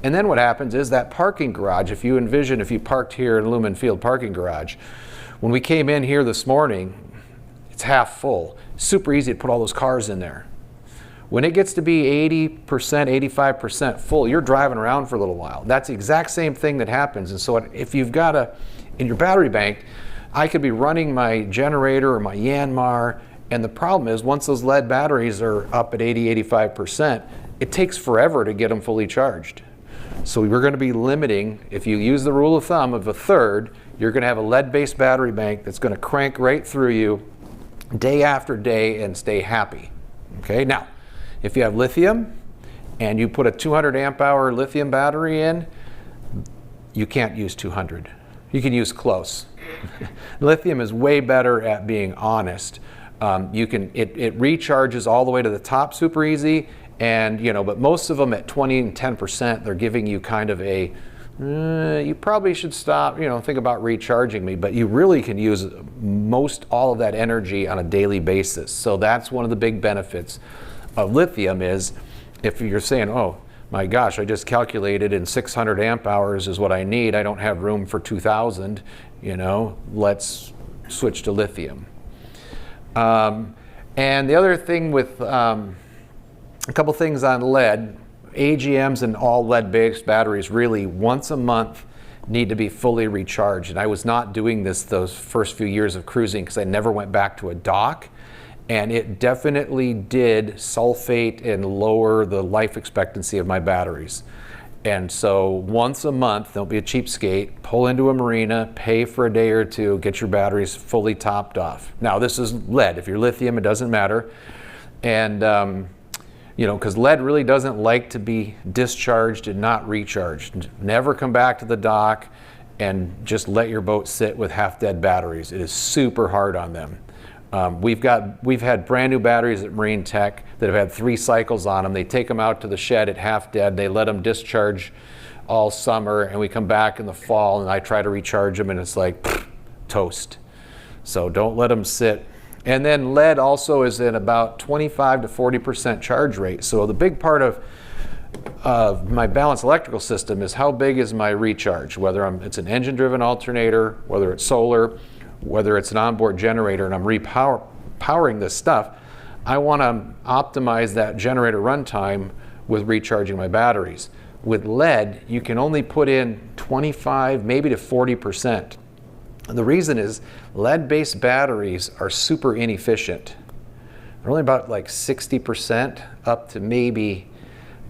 And then what happens is that parking garage, if you parked here in Lumen Field parking garage, when we came in here this morning, it's half full. Super easy to put all those cars in there. When it gets to be 80%, 85% full, you're driving around for a little while. That's the exact same thing that happens. And so if you've got in your battery bank, I could be running my generator or my Yanmar, and the problem is once those lead batteries are up at 80, 85%, it takes forever to get them fully charged. So we're going to be limiting, if you use the rule of thumb of a third, you're going to have a lead-based battery bank that's going to crank right through you day after day and stay happy. Okay, now, if you have lithium and you put a 200 amp hour lithium battery in, you can't use 200. You can use close. Lithium is way better at being honest. It recharges all the way to the top super easy, and but most of them at 20 and 10%, they're giving you kind of a you probably should stop, think about recharging me, but you really can use most all of that energy on a daily basis. So that's one of the big benefits of lithium is if you're saying, oh my gosh, I just calculated in 600 amp hours is what I need, I don't have room for 2000, let's switch to lithium. And the other thing with a couple things on lead, AGMs and all lead-based batteries really once a month need to be fully recharged. And I was not doing this those first few years of cruising because I never went back to a dock. And it definitely did sulfate and lower the life expectancy of my batteries. And so once a month, don't be a cheapskate, pull into a marina, pay for a day or two, get your batteries fully topped off. Now this is lead. If you're lithium, it doesn't matter. And because lead really doesn't like to be discharged and not recharged. Never come back to the dock and just let your boat sit with half-dead batteries. It is super hard on them. We've had brand new batteries at Marine Tech that have had 3 cycles on them. They take them out to the shed at half-dead. They let them discharge all summer, and we come back in the fall, and I try to recharge them, and it's like toast. So don't let them sit. And then lead also is at about 25 to 40% charge rate. So the big part of my balanced electrical system is how big is my recharge, whether it's an engine-driven alternator, whether it's solar, whether it's an onboard generator, and I'm repowering this stuff. I want to optimize that generator runtime with recharging my batteries. With lead, you can only put in 25, maybe to 40%. The reason is lead-based batteries are super inefficient. They're only about like 60% up to maybe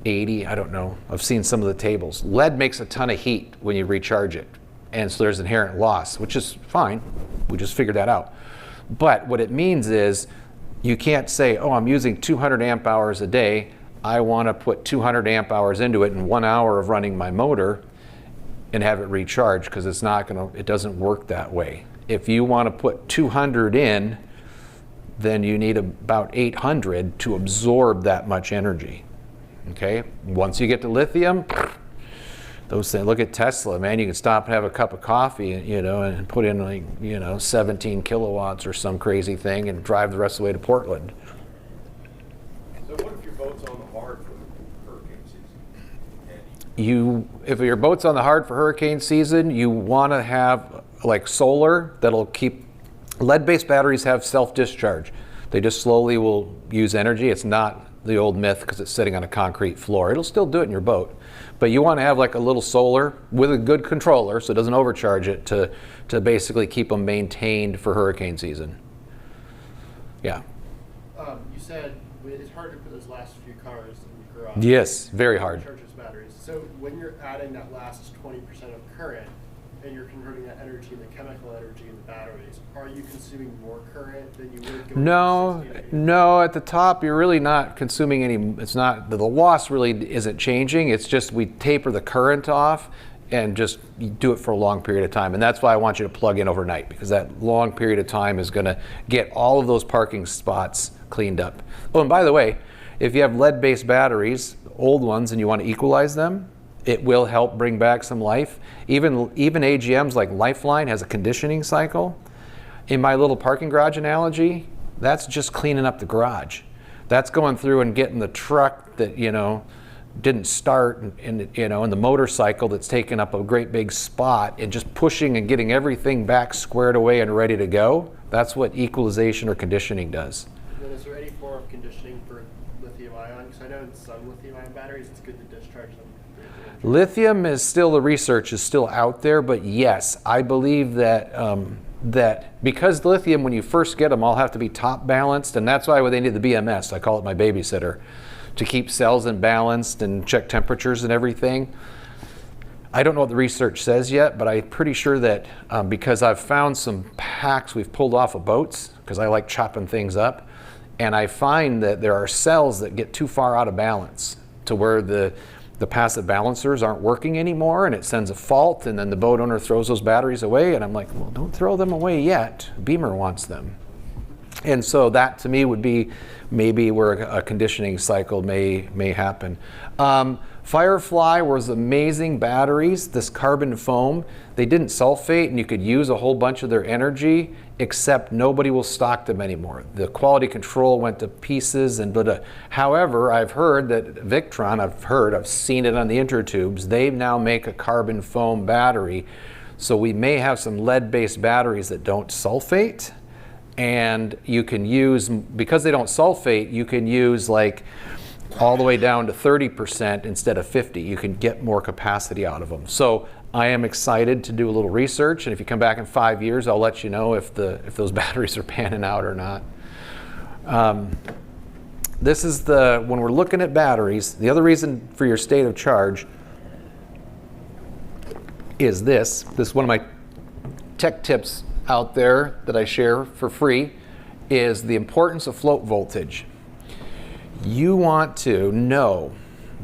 80, I don't know. I've seen some of the tables. Lead makes a ton of heat when you recharge it. And so there's inherent loss, which is fine. We just figured that out. But what it means is you can't say, oh, I'm using 200 amp hours a day. I want to put 200 amp hours into it in 1 hour of running my motor and have it recharge, because it doesn't work that way. If you want to put 200 in, then you need about 800 to absorb that much energy. Okay? Once you get to lithium, those things, look at Tesla, man, you can stop and have a cup of coffee, and put in 17 kilowatts or some crazy thing and drive the rest of the way to Portland. So what if your boat's on the hard for hurricane season? If your boat's on the hard for hurricane season, you want to have like solar that'll keep. Lead-based batteries have self-discharge. They just slowly will use energy. It's not the old myth because it's sitting on a concrete floor. It'll still do it in your boat. But you want to have like a little solar with a good controller so it doesn't overcharge it to basically keep them maintained for hurricane season. Yeah. You said it's hard to put those last few cars in the garage. Yes, very hard. Charge those batteries. So when you're adding that last 20% of current and you're converting that energy into chemical energy in the batteries, are you consuming more current than you would going No, at the top you're really not consuming any. It's not, the loss really isn't changing. It's just we taper the current off and just do it for a long period of time. And that's why I want you to plug in overnight, because that long period of time is going to get all of those parking spots cleaned up. Oh, and by the way, if you have lead-based batteries, old ones, and you want to equalize them, it will help bring back some life. Even AGMs like Lifeline has a conditioning cycle. In my little parking garage analogy, that's just cleaning up the garage. That's going through and getting the truck that didn't start and the motorcycle that's taken up a great big spot, and just pushing and getting everything back squared away and ready to go. That's what equalization or conditioning does. And then is there any form of conditioning for lithium ion found some lithium-ion batteries, it's good to discharge them. Lithium is still, the research is still out there, but yes, I believe that that because lithium, when you first get them, all have to be top balanced, and that's why they need the BMS. I call it my babysitter, to keep cells in balanced and check temperatures and everything. I don't know what the research says yet, but I'm pretty sure that because I've found some packs we've pulled off of boats, because I like chopping things up, and I find that there are cells that get too far out of balance to where the passive balancers aren't working anymore, and it sends a fault, and then the boat owner throws those batteries away, and I'm like, well, don't throw them away yet. Beemer wants them. And so that to me would be maybe where a conditioning cycle may happen. Firefly was amazing batteries, this carbon foam. They didn't sulfate, and you could use a whole bunch of their energy, except nobody will stock them anymore. The quality control went to pieces and blah, blah. However, I've heard that Victron, I've seen it on the intertubes, they now make a carbon foam battery. So we may have some lead-based batteries that don't sulfate, and you can use, because they don't sulfate, you can use like all the way down to 30% instead of 50. You can get more capacity out of them. So I am excited to do a little research, and if you come back in 5 years, I'll let you know if those batteries are panning out or not. This is when we're looking at batteries, the other reason for your state of charge is this. This is one of my tech tips out there that I share for free, is the importance of float voltage. You want to know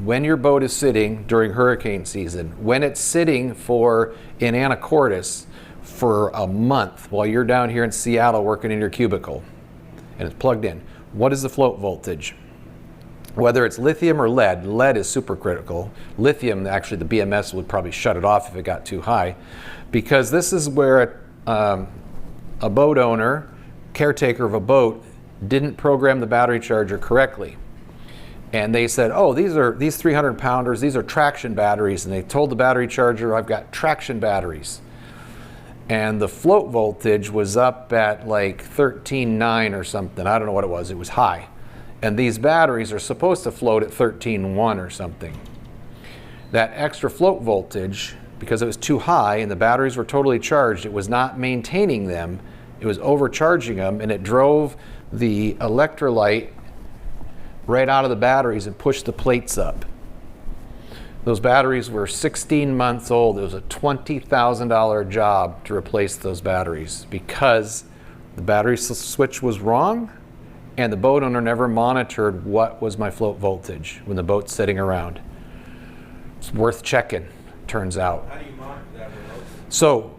when your boat is sitting during hurricane season, when it's sitting in Anacortes for a month while you're down here in Seattle working in your cubicle and it's plugged in. What is the float voltage? Whether it's lithium or lead, lead is super critical. Lithium, actually the BMS would probably shut it off if it got too high, because this is where a boat owner, caretaker of a boat, didn't program the battery charger correctly. And they said, oh, these 300-pounders, these are traction batteries. And they told the battery charger, I've got traction batteries. And the float voltage was up at like 13.9 or something. I don't know what it was. It was high. And these batteries are supposed to float at 13.1 or something. That extra float voltage, because it was too high and the batteries were totally charged, it was not maintaining them. It was overcharging them, and it drove the electrolyte right out of the batteries and pushed the plates up. Those batteries were 16 months old. It was a $20,000 job to replace those batteries because the battery switch was wrong and the boat owner never monitored what was my float voltage when the boat's sitting around. It's worth checking, turns out. How do you monitor that remotely? So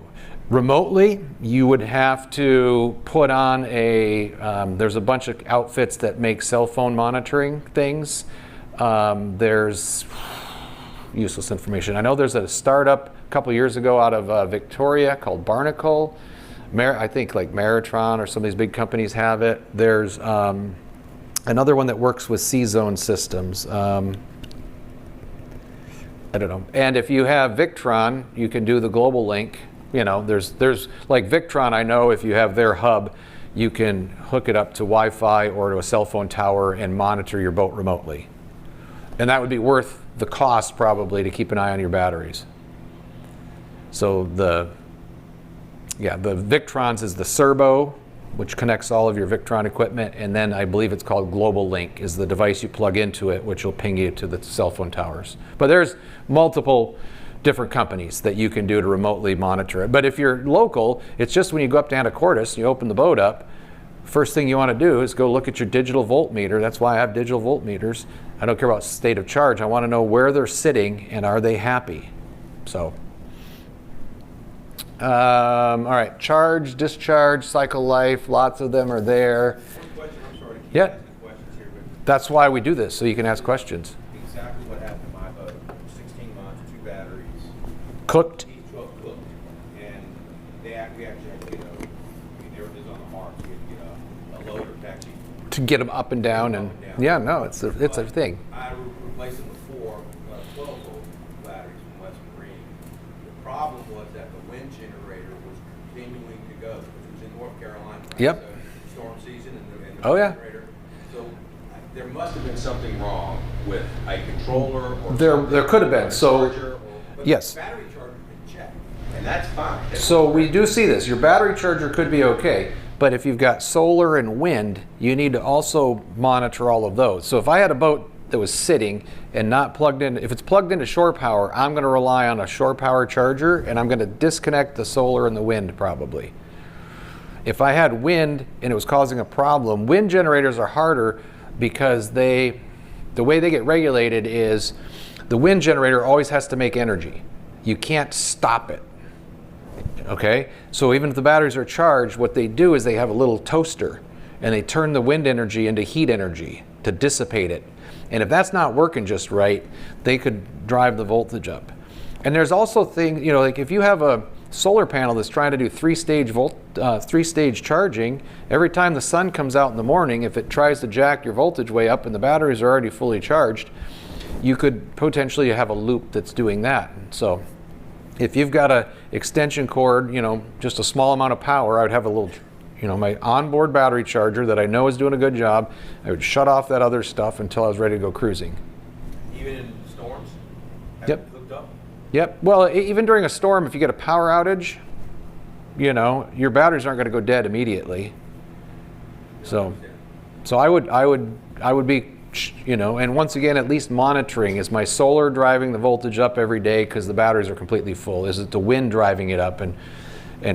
remotely, you would have to put on there's a bunch of outfits that make cell phone monitoring things. There's useless information. I know there's a startup a couple years ago out of Victoria called Barnacle. I think like Maritron or some of these big companies have it. There's another one that works with C-Zone systems. I don't know. And if you have Victron, you can do the global link. You know, there's like Victron, I know if you have their hub, you can hook it up to Wi-Fi or to a cell phone tower and monitor your boat remotely. And that would be worth the cost probably to keep an eye on your batteries. So the Victrons is the Serbo, which connects all of your Victron equipment, and then I believe it's called Global Link is the device you plug into it, which will ping you to the cell phone towers. But there's multiple different companies that you can do to remotely monitor it. But if you're local, it's just when you go up to Anacortes, you open the boat up, first thing you want to do is go look at your digital voltmeter. That's why I have digital voltmeters. I don't care about state of charge. I want to know where they're sitting and are they happy. So, all right, charge, discharge, cycle life, lots of them are there. One question, I'm sorry to keep Yeah. asking questions here, but That's why we do this, so you can ask questions. exactly what happened to my boat, 16 months, 2 batteries, Cooked? each 12 cooked, and we actually had to get they were just on the mark, so you had to get a loader taxi. To get them up and down, and yeah, no, it's a thing. I replaced them with 4 12-volt batteries from West Marine. The problem was that the wind generator was continuing to go, because it was in North Carolina. Right? Yep. So storm season and the Oh, yeah. generator. So there must have been something wrong. with a controller or There something, could have been. or a So, charger, but yes. the battery charger can check, and that's fine. So we do see this. Your battery charger could be okay, but if you've got solar and wind, you need to also monitor all of those. So if I had a boat that was sitting and not plugged in, if it's plugged into shore power, I'm going to rely on a shore power charger, and I'm going to disconnect the solar and the wind probably. If I had wind and it was causing a problem, wind generators are harder because the way they get regulated is the wind generator always has to make energy. You can't stop it. Okay? So even if the batteries are charged, what they do is they have a little toaster and they turn the wind energy into heat energy to dissipate it. And if that's not working just right, they could drive the voltage up. And there's also things, you know, like if you have a solar panel that's trying to do three-stage charging, every time the sun comes out in the morning, if it tries to jack your voltage way up and the batteries are already fully charged, you could potentially have a loop that's doing that. So if you've got a extension cord, you know, just a small amount of power, I would have a little, you know, my onboard battery charger that I know is doing a good job. I would shut off that other stuff until I was ready to go cruising. Even in storms? Have Yep. it hooked up? Yep. Well, even during a storm, if you get a power outage, you know, your batteries aren't going to go dead immediately. So I would be, you know, and once again, at least monitoring. Is my solar driving the voltage up every day because the batteries are completely full? Is it the wind driving it up? And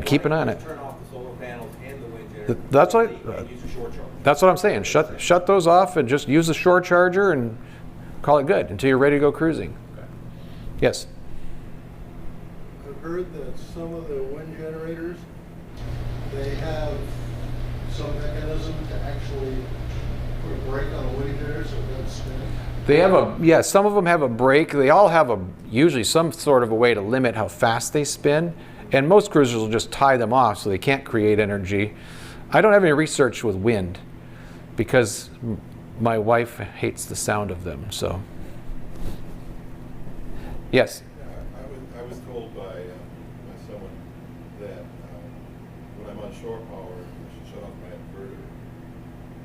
keep an eye on it. Turn off the solar panels and the wind generator. That's what And use a short charger. that's what I'm saying. Shut those off and just use the shore charger and call it good until you're ready to go cruising. Okay. Yes. I've heard that some of the wind generators, they have some mechanism to actually put a brake on a wind generator so it doesn't spin. Some of them have a brake. They all have usually some sort of a way to limit how fast they spin. And most cruisers will just tie them off so they can't create energy. I don't have any research with wind because my wife hates the sound of them, so. Yes? I was told by someone that when I'm on shore power, I should shut off my inverter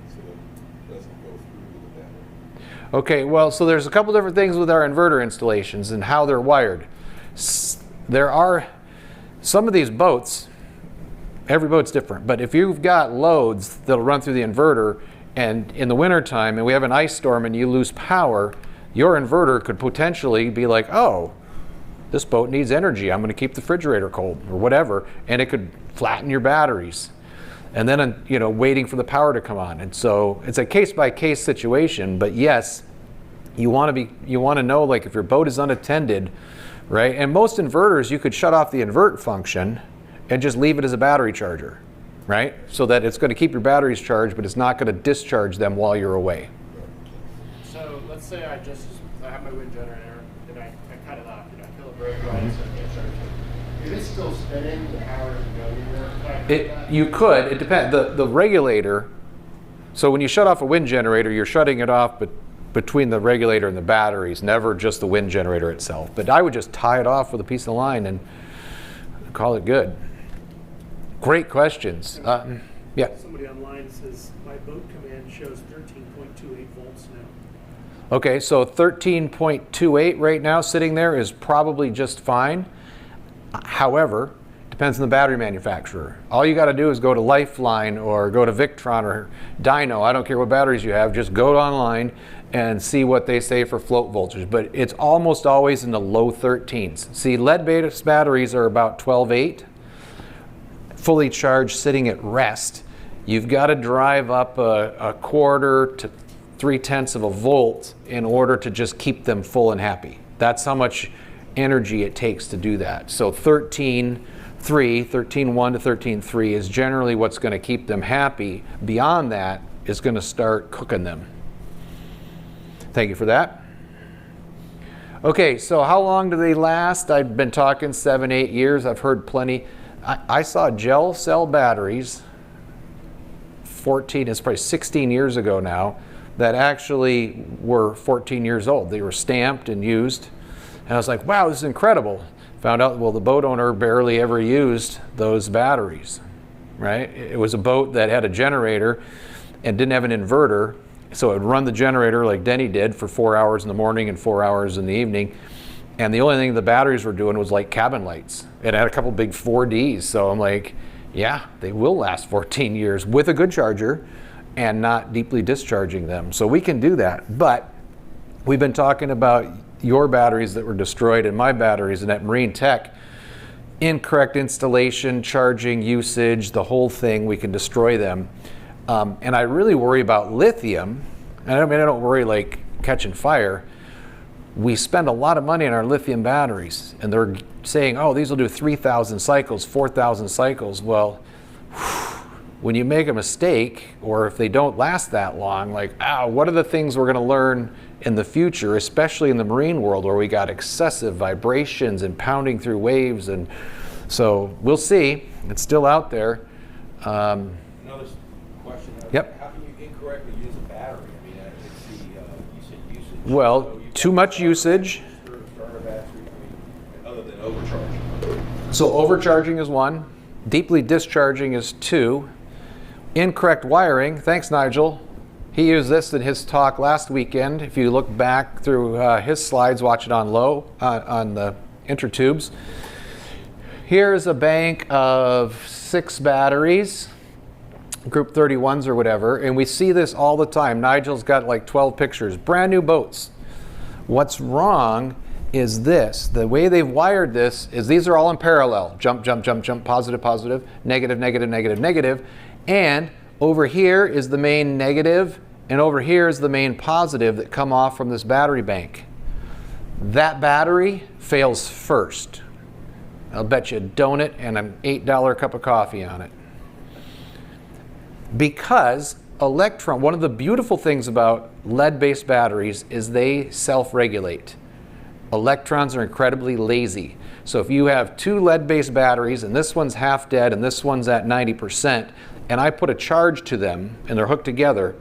so that it doesn't go through the battery. Okay, well, so there's a couple different things with our inverter installations and how they're wired. There are some of these boats, every boat's different, but if you've got loads that'll run through the inverter, and in the wintertime, and we have an ice storm and you lose power, your inverter could potentially be like, oh, this boat needs energy, I'm going to keep the refrigerator cold, or whatever, and it could flatten your batteries. And then, you know, waiting for the power to come on. And so it's a case-by-case situation, but yes, you want to know, like, if your boat is unattended, right? And most inverters, you could shut off the invert function and just leave it as a battery charger, right? So that it's going to keep your batteries charged, but it's not going to discharge them while you're away. So let's say I have my wind generator and I cut it off, you know, I kill a bird right, so I can't charge it. If it's still spinning, the power doesn't go anywhere. Can I cut that? You could, it depends. The regulator, so when you shut off a wind generator, you're shutting it off between the regulator and the batteries, never just the wind generator itself. But I would just tie it off with a piece of line and call it good. Great questions. Yeah. Somebody online says, my boat command shows 13.28 volts now. Okay, so 13.28 right now sitting there is probably just fine. However, depends on the battery manufacturer. All you got to do is go to Lifeline or go to Victron or Dyno. I don't care what batteries you have, just go online and see what they say for float voltage. But it's almost always in the low 13s. See, lead-based batteries are about 12.8. Fully charged, sitting at rest. You've got to drive up a quarter to 0.3 of a volt in order to just keep them full and happy. That's how much energy it takes to do that. So 13.1 to 13.3 is generally what's going to keep them happy. Beyond that is going to start cooking them. Thank you for that. Okay, so how long do they last? I've been talking 7-8 years. I've heard plenty. I saw gel cell batteries, it's probably 16 years ago now, that actually were 14 years old. They were stamped and used. And I was like, wow, this is incredible. Found out, well, the boat owner barely ever used those batteries, right? It was a boat that had a generator and didn't have an inverter, So it would run the generator like Denny did for 4 hours in the morning and 4 hours in the evening. And the only thing the batteries were doing was like cabin lights. It had a couple big 4Ds. So I'm like, yeah, they will last 14 years with a good charger and not deeply discharging them. So we can do that. But we've been talking about your batteries that were destroyed and my batteries, and at Marine Tech, incorrect installation, charging, usage, the whole thing, we can destroy them. And I really worry about lithium. And I don't worry like catching fire. We spend a lot of money on our lithium batteries, and they're saying, oh, these will do 3,000 cycles, 4,000 cycles. Well, when you make a mistake, or if they don't last that long, like, what are the things we're gonna learn in the future, especially in the marine world where we got excessive vibrations and pounding through waves? And so we'll see. It's still out there. Another question. Yep. How can you incorrectly use a battery? I mean, it's the, you said usage. Well, So you've too got much starter usage. batteries, starter battery, I mean, other than overcharging. So overcharging is 1, deeply discharging is 2, incorrect wiring, thanks Nigel. He used this in his talk last weekend. If you look back through his slides, watch it on on the intertubes. Here's a bank of 6 batteries, group 31s or whatever, and we see this all the time. Nigel's got like 12 pictures, brand new boats. What's wrong is this. The way they've wired this is these are all in parallel. Jump, jump, jump, jump, positive, positive, negative, negative, negative, negative. And over here is the main negative, and over here is the main positive that come off from this battery bank. That battery fails first. I'll bet you a donut and an $8 cup of coffee on it. Because one of the beautiful things about lead-based batteries is they self-regulate. Electrons are incredibly lazy. So if you have 2 lead-based batteries and this one's half dead and this one's at 90%, and I put a charge to them and they're hooked together,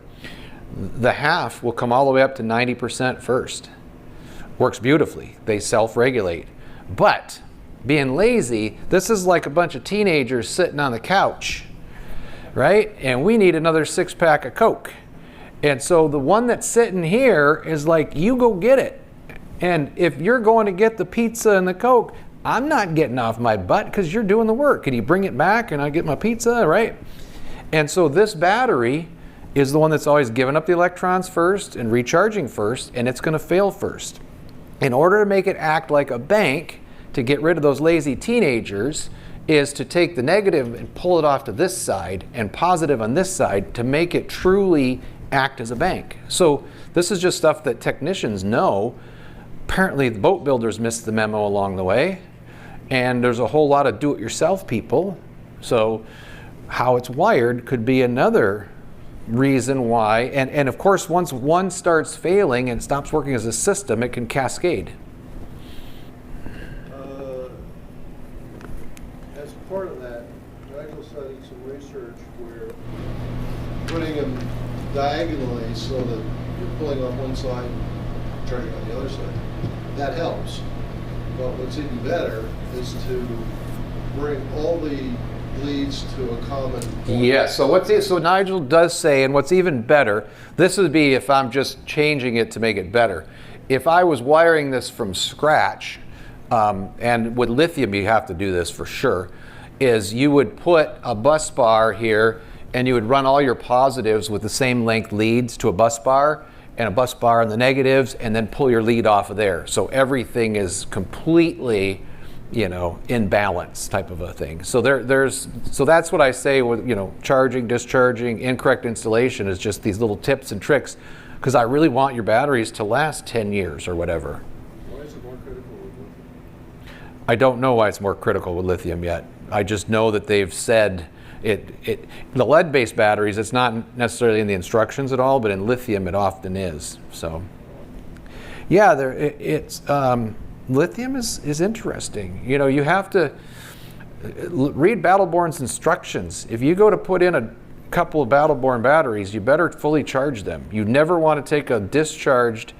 the half will come all the way up to 90% first. Works beautifully. They self-regulate. But being lazy, this is like a bunch of teenagers sitting on the couch, right? And we need another 6-pack of Coke. And so the one that's sitting here is like, you go get it. And if you're going to get the pizza and the Coke, I'm not getting off my butt because you're doing the work. Can you bring it back and I get my pizza, right? And so this battery is the one that's always giving up the electrons first and recharging first, and it's going to fail first. In order to make it act like a bank, to get rid of those lazy teenagers, is to take the negative and pull it off to this side and positive on this side to make it truly act as a bank. So this is just stuff that technicians know. Apparently the boat builders missed the memo along the way, and there's a whole lot of do-it-yourself people. So how it's wired could be another reason why. And of course, once one starts failing and stops working as a system, it can cascade. As part of that, Nigel studied some research where putting them diagonally so that you're pulling off one side, charging on the other side, that helps. But what's even better is to bring all the leads to a common point. Yeah, so Nigel does say, and what's even better, this would be if I'm just changing it to make it better. If I was wiring this from scratch, and with lithium you have to do this for sure, is you would put a bus bar here and you would run all your positives with the same length leads to a bus bar, and a bus bar in the negatives, and then pull your lead off of there. So everything is completely, in balance type of a thing. So so that's what I say with, charging, discharging, incorrect installation is just these little tips and tricks, because I really want your batteries to last 10 years or whatever. Why is it more critical with lithium? I don't know why it's more critical with lithium yet. I just know that they've said the lead-based batteries, it's not necessarily in the instructions at all, but in lithium it often is. So yeah, lithium is interesting. You have to read Battleborn's instructions. If you go to put in a couple of Battleborn batteries, you better fully charge them. You never want to take a discharged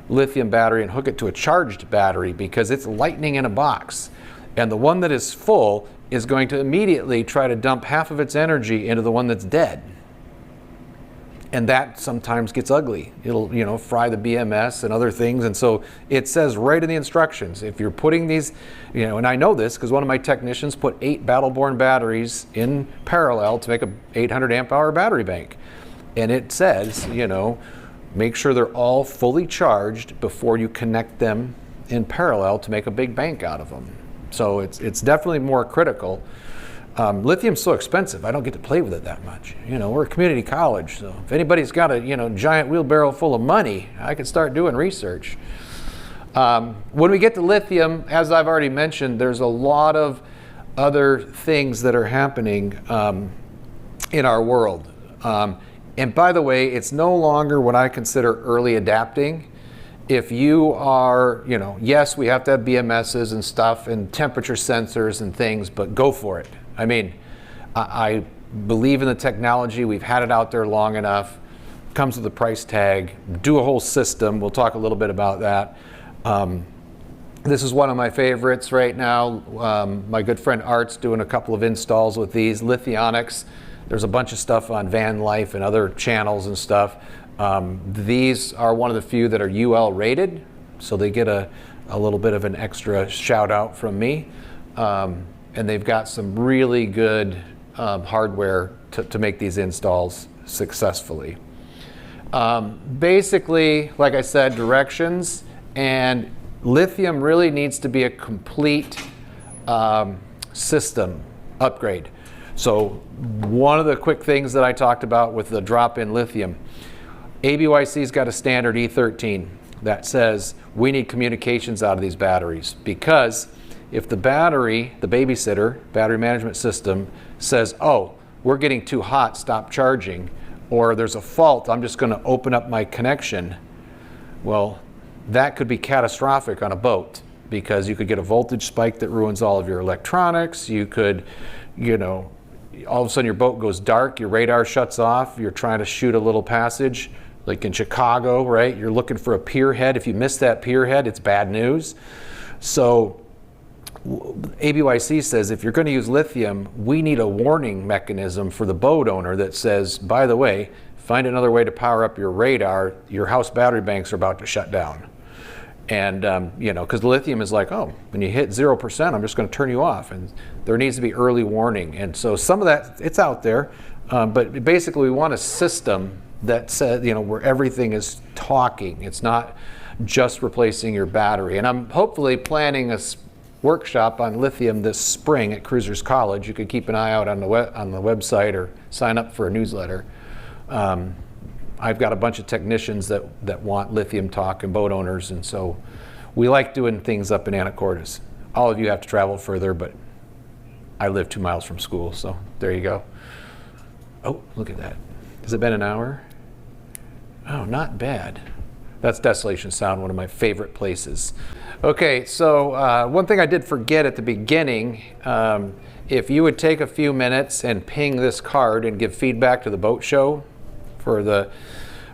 lithium battery and hook it to a charged battery, because it's lightning in a box. And the one that is full is going to immediately try to dump half of its energy into the one that's dead. And that sometimes gets ugly. It'll, you know, fry the BMS and other things. And so it says right in the instructions, if you're putting these, you know, and I know this because one of my technicians put 8 Battle-Born batteries in parallel to make a 800 amp hour battery bank. And it says, you know, make sure they're all fully charged before you connect them in parallel to make a big bank out of them. So it's definitely more critical. Lithium's so expensive, I don't get to play with it that much. You know, we're a community college, so if anybody's got a, you know, giant wheelbarrow full of money, I can start doing research. When we get to lithium, as I've already mentioned, there's a lot of other things that are happening in our world. And by the way, it's no longer what I consider early adapting. If you are, you know, yes, we have to have BMSs and stuff and temperature sensors and things, but go for it. I mean, I believe in the technology. We've had it out there long enough. Comes with a price tag. Do a whole system. We'll talk a little bit about that. This is one of my favorites right now. My good friend Art's doing a couple of installs with these. Lithionics. There's a bunch of stuff on Van Life and other channels and stuff. These are one of the few that are UL rated, so they get a little bit of an extra shout out from me. And they've got some really good hardware to make these installs successfully. Basically, like I said, directions, and lithium really needs to be a complete system upgrade. So one of the quick things that I talked about with the drop-in lithium, ABYC's got a standard E13 that says we need communications out of these batteries, because if the battery, the babysitter, battery management system, says, oh, we're getting too hot, stop charging, or there's a fault, I'm just going to open up my connection, well, that could be catastrophic on a boat, because you could get a voltage spike that ruins all of your electronics. You could, you know, all of a sudden your boat goes dark, your radar shuts off, you're trying to shoot a little passage, like in Chicago, right? You're looking for a pier head. If you miss that pier head, it's bad news. So ABYC says if you're going to use lithium, we need a warning mechanism for the boat owner that says, by the way, find another way to power up your radar. Your house battery banks are about to shut down. And, you know, because lithium is like, oh, when you hit 0%, I'm just going to turn you off. And there needs to be early warning. And so some of that, it's out there. But basically, we want a system that says, you know, where everything is talking. It's not just replacing your battery. And I'm hopefully planning a workshop on lithium this spring at Cruisers College. You could keep an eye out on the website or sign up for a newsletter. I've got a bunch of technicians that want lithium talk and boat owners, and so we like doing things up in Anacortes. All of you have to travel further, but I live 2 miles from school, so there you go. Oh, look at that. Has it been an hour? Oh, not bad. That's Desolation Sound, one of my favorite places. Okay, so one thing I did forget at the beginning, if you would take a few minutes and ping this card and give feedback to the boat show for the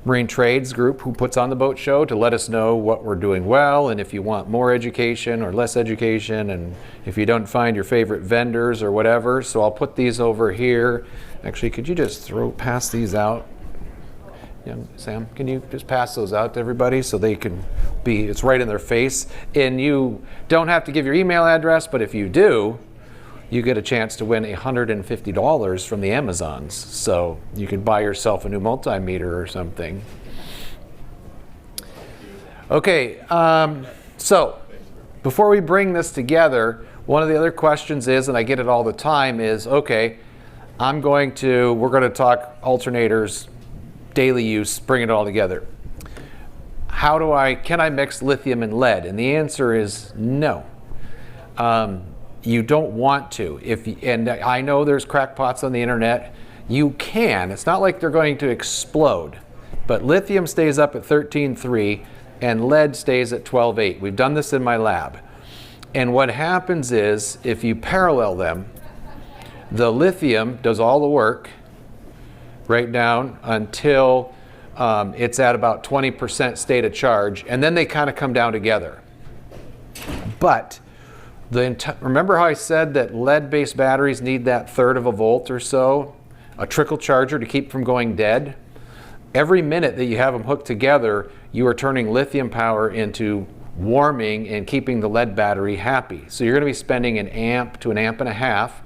Marine Trades group who puts on the boat show, to let us know what we're doing well, and if you want more education or less education, and if you don't find your favorite vendors or whatever. So I'll put these over here. Actually, could you just pass these out? Yeah, Sam, can you just pass those out to everybody so they can be, it's right in their face. And you don't have to give your email address, but if you do, you get a chance to win $150 from the Amazons. So you could buy yourself a new multimeter or something. Okay, so before we bring this together, one of the other questions is, and I get it all the time, is, okay, we're going to talk alternators, daily use, bring it all together. Can I mix lithium and lead? And the answer is no. You don't want to. And I know there's crackpots on the internet. You can. It's not like they're going to explode. But lithium stays up at 13.3 and lead stays at 12.8. We've done this in my lab. And what happens is, if you parallel them, the lithium does all the work right down until it's at about 20% state of charge, and then they kind of come down together. But remember how I said that lead-based batteries need that 1/3 of a volt or so, a trickle charger to keep from going dead? every minute that you have them hooked together, you are turning lithium power into warming and keeping the lead battery happy. So you're going to be spending an amp to an amp and a half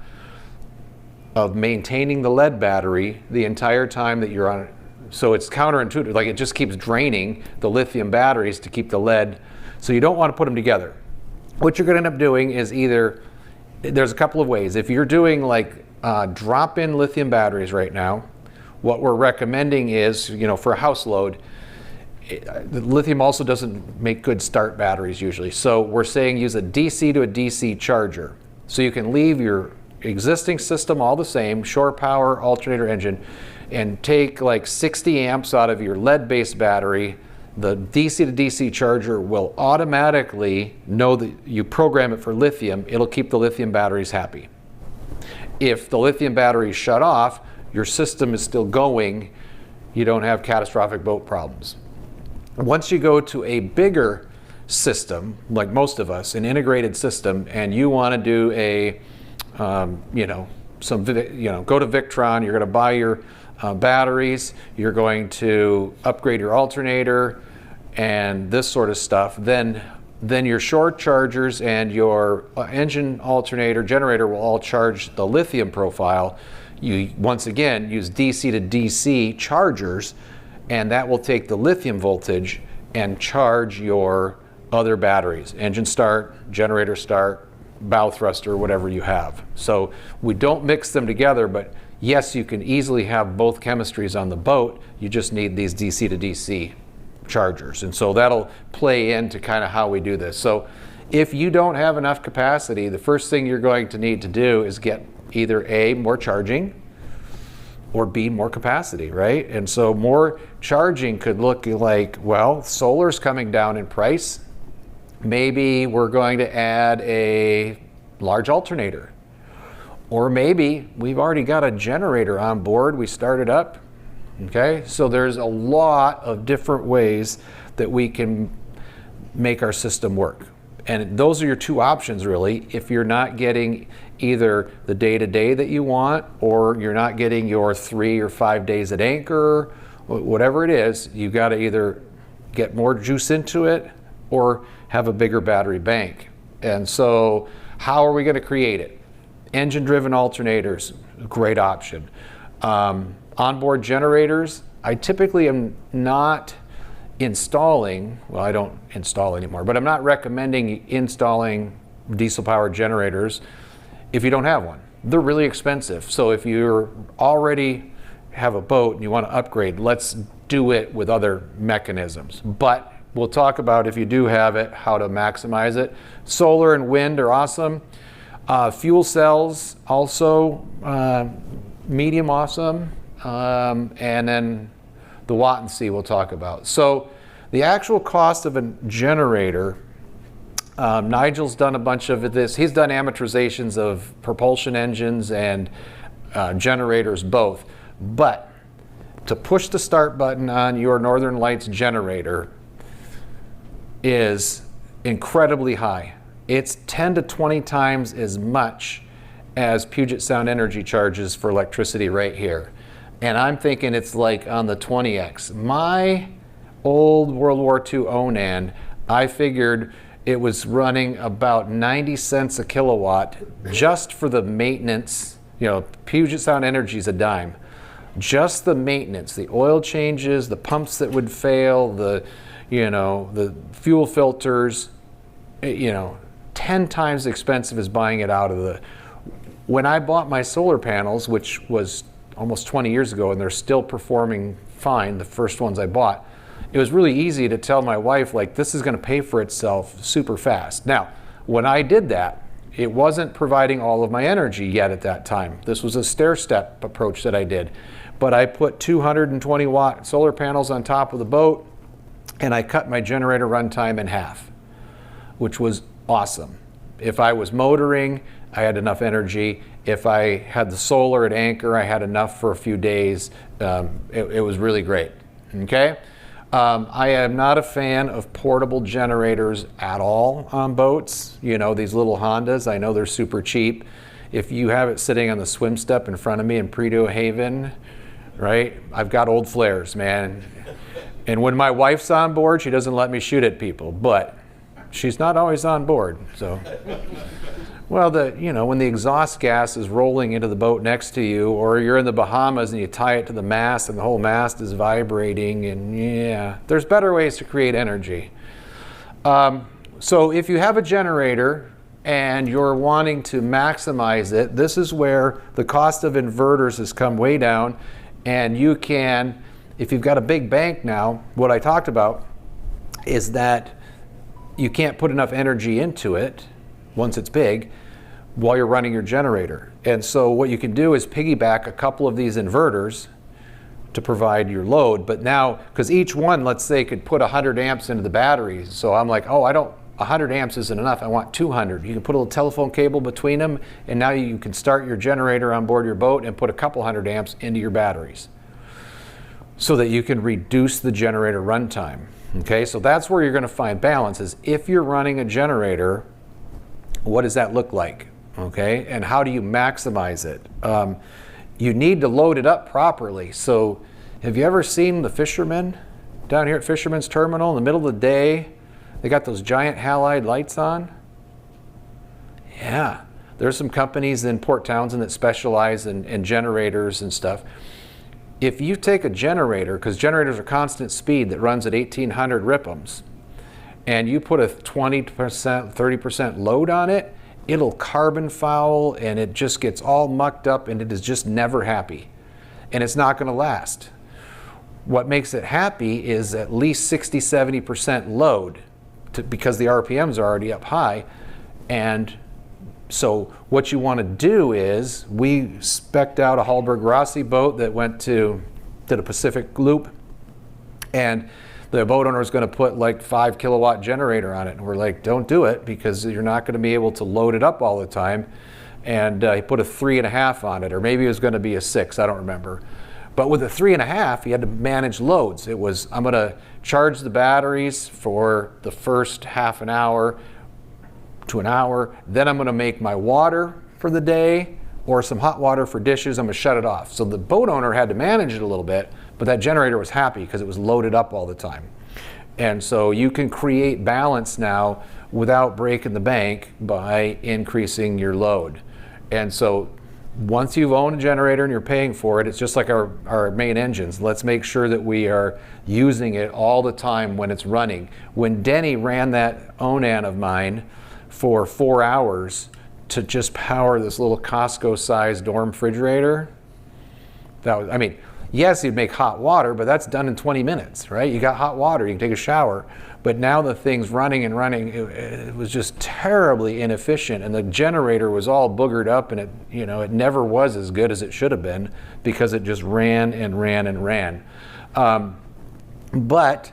of maintaining the lead battery the entire time that you're on it. So it's counterintuitive, like it just keeps draining the lithium batteries to keep the lead. So you don't want to put them together. What you're going to end up doing is either, there's a couple of ways. If you're doing like drop-in lithium batteries right now, what we're recommending is, for a house load, the lithium also doesn't make good start batteries usually. So we're saying use a DC to a DC charger. So you can leave your existing system all the same, shore power, alternator engine, and take like 60 amps out of your lead-based battery. The DC to DC charger will automatically know that you program it for lithium. It'll keep the lithium batteries happy. If the lithium batteries shut off, your system is still going, you don't have catastrophic boat problems. Once you go to a bigger system, like most of us, an integrated system, and you want to do a, go to Victron, you're going to buy your batteries, you're going to upgrade your alternator, and this sort of stuff, then your shore chargers and your engine alternator generator will all charge the lithium profile. You, once again, use DC to DC chargers, and that will take the lithium voltage and charge your other batteries, engine start, generator start, bow thruster, whatever you have. So we don't mix them together, but yes, you can easily have both chemistries on the boat. You just need these DC to DC chargers. And so that'll play into kind of how we do this. So if you don't have enough capacity, the first thing you're going to need to do is get either A, more charging, or B, more capacity, right? And so more charging could look like, well, solar's coming down in price. Maybe we're going to add a large alternator. Or maybe we've already got a generator on board, we started up. Okay, so there's a lot of different ways that we can make our system work. And those are your two options really. If you're not getting either the day-to-day that you want, or you're not getting your 3 or 5 days at anchor, whatever it is, you've got to either get more juice into it or have a bigger battery bank. And so how are we going to create it? Engine-driven alternators, great option. Onboard generators, I typically am not installing, well, I don't install anymore, but I'm not recommending installing diesel-powered generators if you don't have one. They're really expensive. So if you already have a boat and you want to upgrade, let's do it with other mechanisms. But we'll talk about, if you do have it, how to maximize it. Solar and wind are awesome. Fuel cells also medium awesome. And then the Watt and C we'll talk about. So the actual cost of a generator, Nigel's done a bunch of this. He's done amortizations of propulsion engines and generators both. But to push the start button on your Northern Lights generator is incredibly high. It's 10 to 20 times as much as Puget Sound Energy charges for electricity right here. And I'm thinking it's like on the 20x. My old World War II Onan, I figured it was running about 90 cents a kilowatt just for the maintenance. Puget Sound Energy is a dime. Just the maintenance, the oil changes, the pumps that would fail, the fuel filters, 10 times expensive as buying it out of the. When I bought my solar panels, which was almost 20 years ago, and they're still performing fine, the first ones I bought, it was really easy to tell my wife, like, this is going to pay for itself super fast. Now, when I did that, it wasn't providing all of my energy yet at that time. This was a stair-step approach that I did. But I put 220 watt solar panels on top of the boat, and I cut my generator runtime in half, which was awesome. If I was motoring, I had enough energy. If I had the solar at anchor, I had enough for a few days. It was really great, okay? I am not a fan of portable generators at all on boats. These little Hondas, I know they're super cheap. If you have it sitting on the swim step in front of me in Prado Haven, right? I've got old flares, man. And when my wife's on board, she doesn't let me shoot at people, but she's not always on board, so. Well, when the exhaust gas is rolling into the boat next to you, or you're in the Bahamas and you tie it to the mast and the whole mast is vibrating, and yeah, there's better ways to create energy. So if you have a generator and you're wanting to maximize it, this is where the cost of inverters has come way down, and you can, if you've got a big bank now, what I talked about is that you can't put enough energy into it once it's big while you're running your generator. And so what you can do is piggyback a couple of these inverters to provide your load. But now, because each one, let's say, could put 100 amps into the battery. So I'm like, 100 amps isn't enough, I want 200. You can put a little telephone cable between them, and now you can start your generator on board your boat and put a couple hundred amps into your batteries so that you can reduce the generator runtime. Okay, so that's where you're going to find balance, is if you're running a generator, what does that look like? Okay, and how do you maximize it? You need to load it up properly. So have you ever seen the fishermen down here at Fisherman's Terminal in the middle of the day? They got those giant halide lights on. Yeah, there's some companies in Port Townsend that specialize in generators and stuff. If you take a generator, because generators are constant speed that runs at 1800 RPMs, and you put a 20%, 30% load on it, it'll carbon foul and it just gets all mucked up and it is just never happy. And it's not going to last. What makes it happy is at least 60, 70% load because the RPMs are already up high. And so what you want to do is, we spec'd out a Hallberg Rossi boat that went to the Pacific Loop, and the boat owner was going to put like 5 kilowatt generator on it. And we're like, don't do it, because you're not going to be able to load it up all the time. And he put a 3.5 on it, or maybe it was going to be a 6, I don't remember. But with a 3.5, he had to manage loads. It was, I'm going to charge the batteries for the first half an hour to an hour. Then I'm going to make my water for the day, or some hot water for dishes. I'm going to shut it off. So the boat owner had to manage it a little bit, but that generator was happy because it was loaded up all the time. And so you can create balance now without breaking the bank by increasing your load. And so once you've owned a generator and you're paying for it, it's just like our main engines. Let's make sure that we are using it all the time when it's running. When Denny ran that Onan of mine for 4 hours to just power this little Costco-sized dorm refrigerator, that was, I mean, yes, you'd make hot water, but that's done in 20 minutes, right? You got hot water, you can take a shower. But now the thing's running and running, it was just terribly inefficient, and the generator was all boogered up, and it never was as good as it should have been because it just ran and ran and ran. But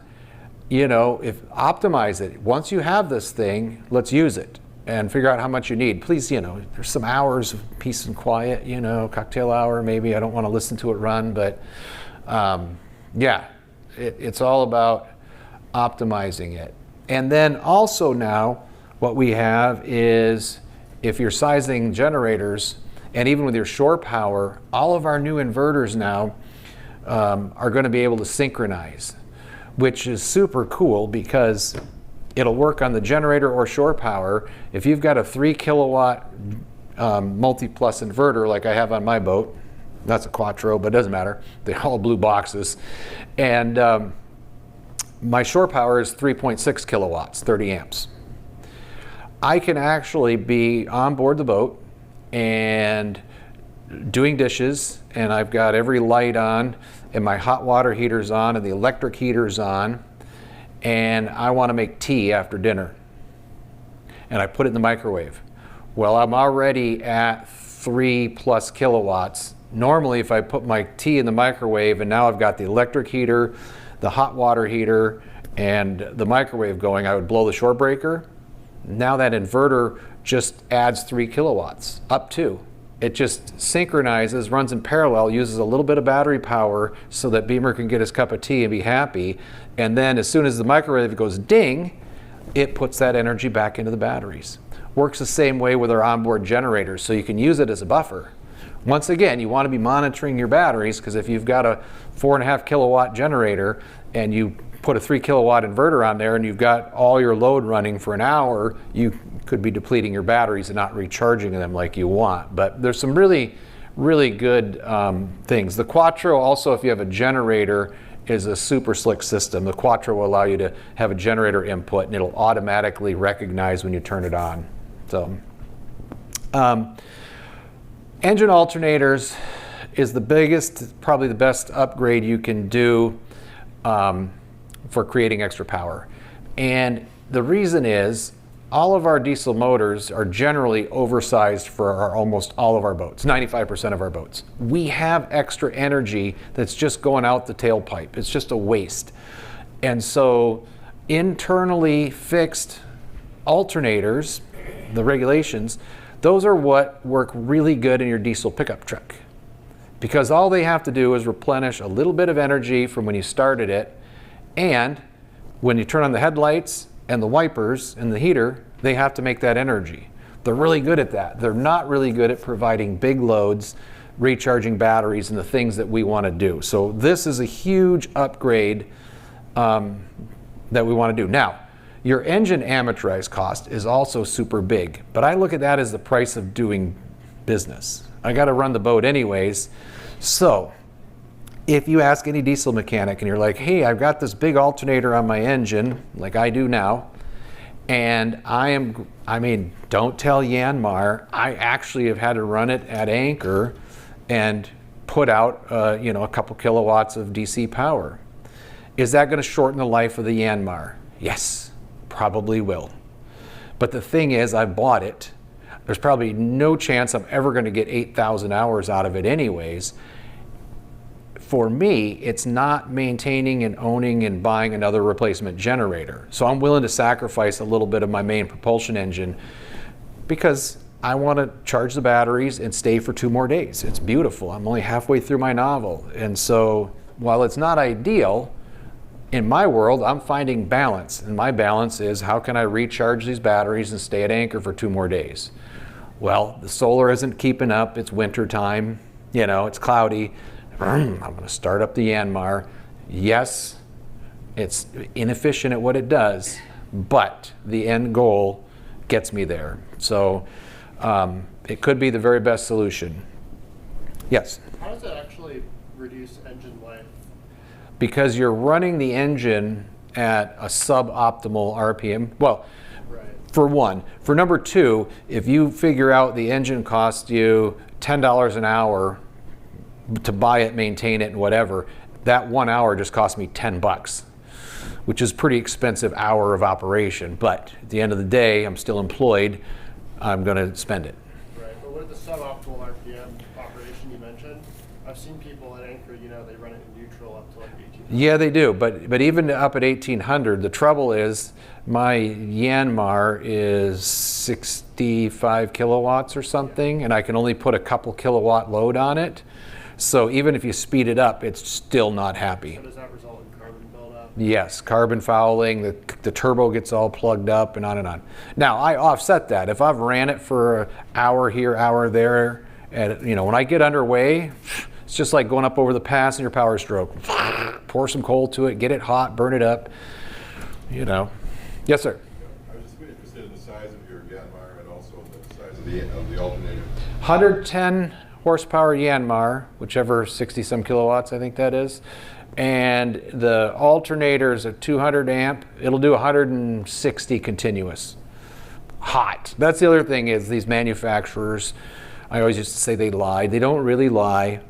if optimize it. Once you have this thing, let's use it and figure out how much you need. Please, there's some hours of peace and quiet, cocktail hour maybe. I don't want to listen to it run, but yeah, it's all about optimizing it. And then also now what we have is, if you're sizing generators, and even with your shore power, all of our new inverters now are going to be able to synchronize, which is super cool because it'll work on the generator or shore power. If you've got a 3 kilowatt multi-plus inverter like I have on my boat, that's a Quattro, but it doesn't matter. They're all blue boxes. And my shore power is 3.6 kilowatts, 30 amps. I can actually be on board the boat and doing dishes, and I've got every light on, and my hot water heater's on, and the electric heater's on, and I want to make tea after dinner. And I put it in the microwave. Well, I'm already at 3+ kilowatts. Normally, if I put my tea in the microwave, and now I've got the electric heater, the hot water heater, and the microwave going, I would blow the shore breaker. Now that inverter just adds 3 kilowatts, up to. It just synchronizes, runs in parallel, uses a little bit of battery power so that Beemer can get his cup of tea and be happy. And then as soon as the microwave goes ding, it puts that energy back into the batteries. Works the same way with our onboard generators, so you can use it as a buffer. Once again, you want to be monitoring your batteries, because if you've got a 4.5 kilowatt generator and you put a 3 kilowatt inverter on there and you've got all your load running for an hour, you could be depleting your batteries and not recharging them like you want. But there's some really, really good things. The Quattro also, if you have a generator, is a super slick system. The Quattro will allow you to have a generator input and it'll automatically recognize when you turn it on. So, engine alternators is the biggest, probably the best upgrade you can do for creating extra power. And the reason is all of our diesel motors are generally oversized for almost all of our boats, 95% of our boats. We have extra energy that's just going out the tailpipe. It's just a waste. And so internally fixed alternators, the regulations, those are what work really good in your diesel pickup truck. Because all they have to do is replenish a little bit of energy from when you started it, and when you turn on the headlights and the wipers and the heater, they have to make that energy. They're really good at that. They're not really good at providing big loads, recharging batteries, and the things that we want to do. So this is a huge upgrade that we want to do. Now, your engine amortized cost is also super big, but I look at that as the price of doing business. I got to run the boat anyways. So if you ask any diesel mechanic and you're like, hey, I've got this big alternator on my engine, like I do now, and don't tell Yanmar, I actually have had to run it at anchor and put out a couple kilowatts of DC power. Is that going to shorten the life of the Yanmar? Yes, probably will. But the thing is, I bought it. There's probably no chance I'm ever going to get 8,000 hours out of it anyways. For me, it's not maintaining and owning and buying another replacement generator. So I'm willing to sacrifice a little bit of my main propulsion engine because I want to charge the batteries and stay for 2 more days. It's beautiful. I'm only halfway through my novel. And so while it's not ideal, in my world, I'm finding balance. And my balance is, how can I recharge these batteries and stay at anchor for 2 more days? Well, the solar isn't keeping up. It's winter time. It's cloudy. I'm going to start up the Yanmar. Yes, it's inefficient at what it does, but the end goal gets me there. So it could be the very best solution. Yes? How does that actually reduce engine life? Because you're running the engine at a suboptimal RPM. Well, Right. for one. For number 2, if you figure out the engine costs you $10 an hour to buy it, maintain it, and whatever, that 1 hour just cost me $10, which is pretty expensive hour of operation. But at the end of the day, I'm still employed. I'm going to spend it. Right, but with the suboptimal RPM operation you mentioned, I've seen people at anchor, they run it in neutral up to like 1800. Yeah, they do. But even up at 1800, the trouble is my Yanmar is 65 kilowatts or something, and I can only put a couple kilowatt load on it. So even if you speed it up, it's still not happy. So does that result in carbon buildup? Yes, carbon fouling, the turbo gets all plugged up and on and on. Now, I offset that. If I've ran it for an hour here, hour there, and when I get underway, it's just like going up over the pass in your Power Stroke. Pour some coal to it, get it hot, burn it up, Yes, sir? I was just interested in the size of your Yanmar and also the size of the alternator. 110 horsepower Yanmar, whichever 60-some kilowatts I think that is. And the alternator is a 200 amp. It'll do 160 continuous. Hot. That's the other thing is these manufacturers, I always used to say they lie. They don't really lie.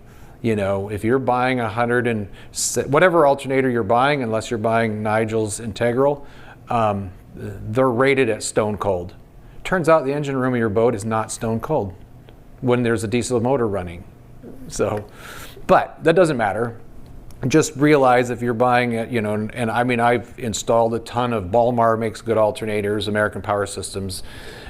If you're buying whatever alternator you're buying, unless you're buying Nigel's Integral, they're rated at stone cold. Turns out the engine room of your boat is not stone cold when there's a diesel motor running. So, but that doesn't matter. Just realize if you're buying it, and I've installed a ton of Balmar makes good alternators, American Power Systems,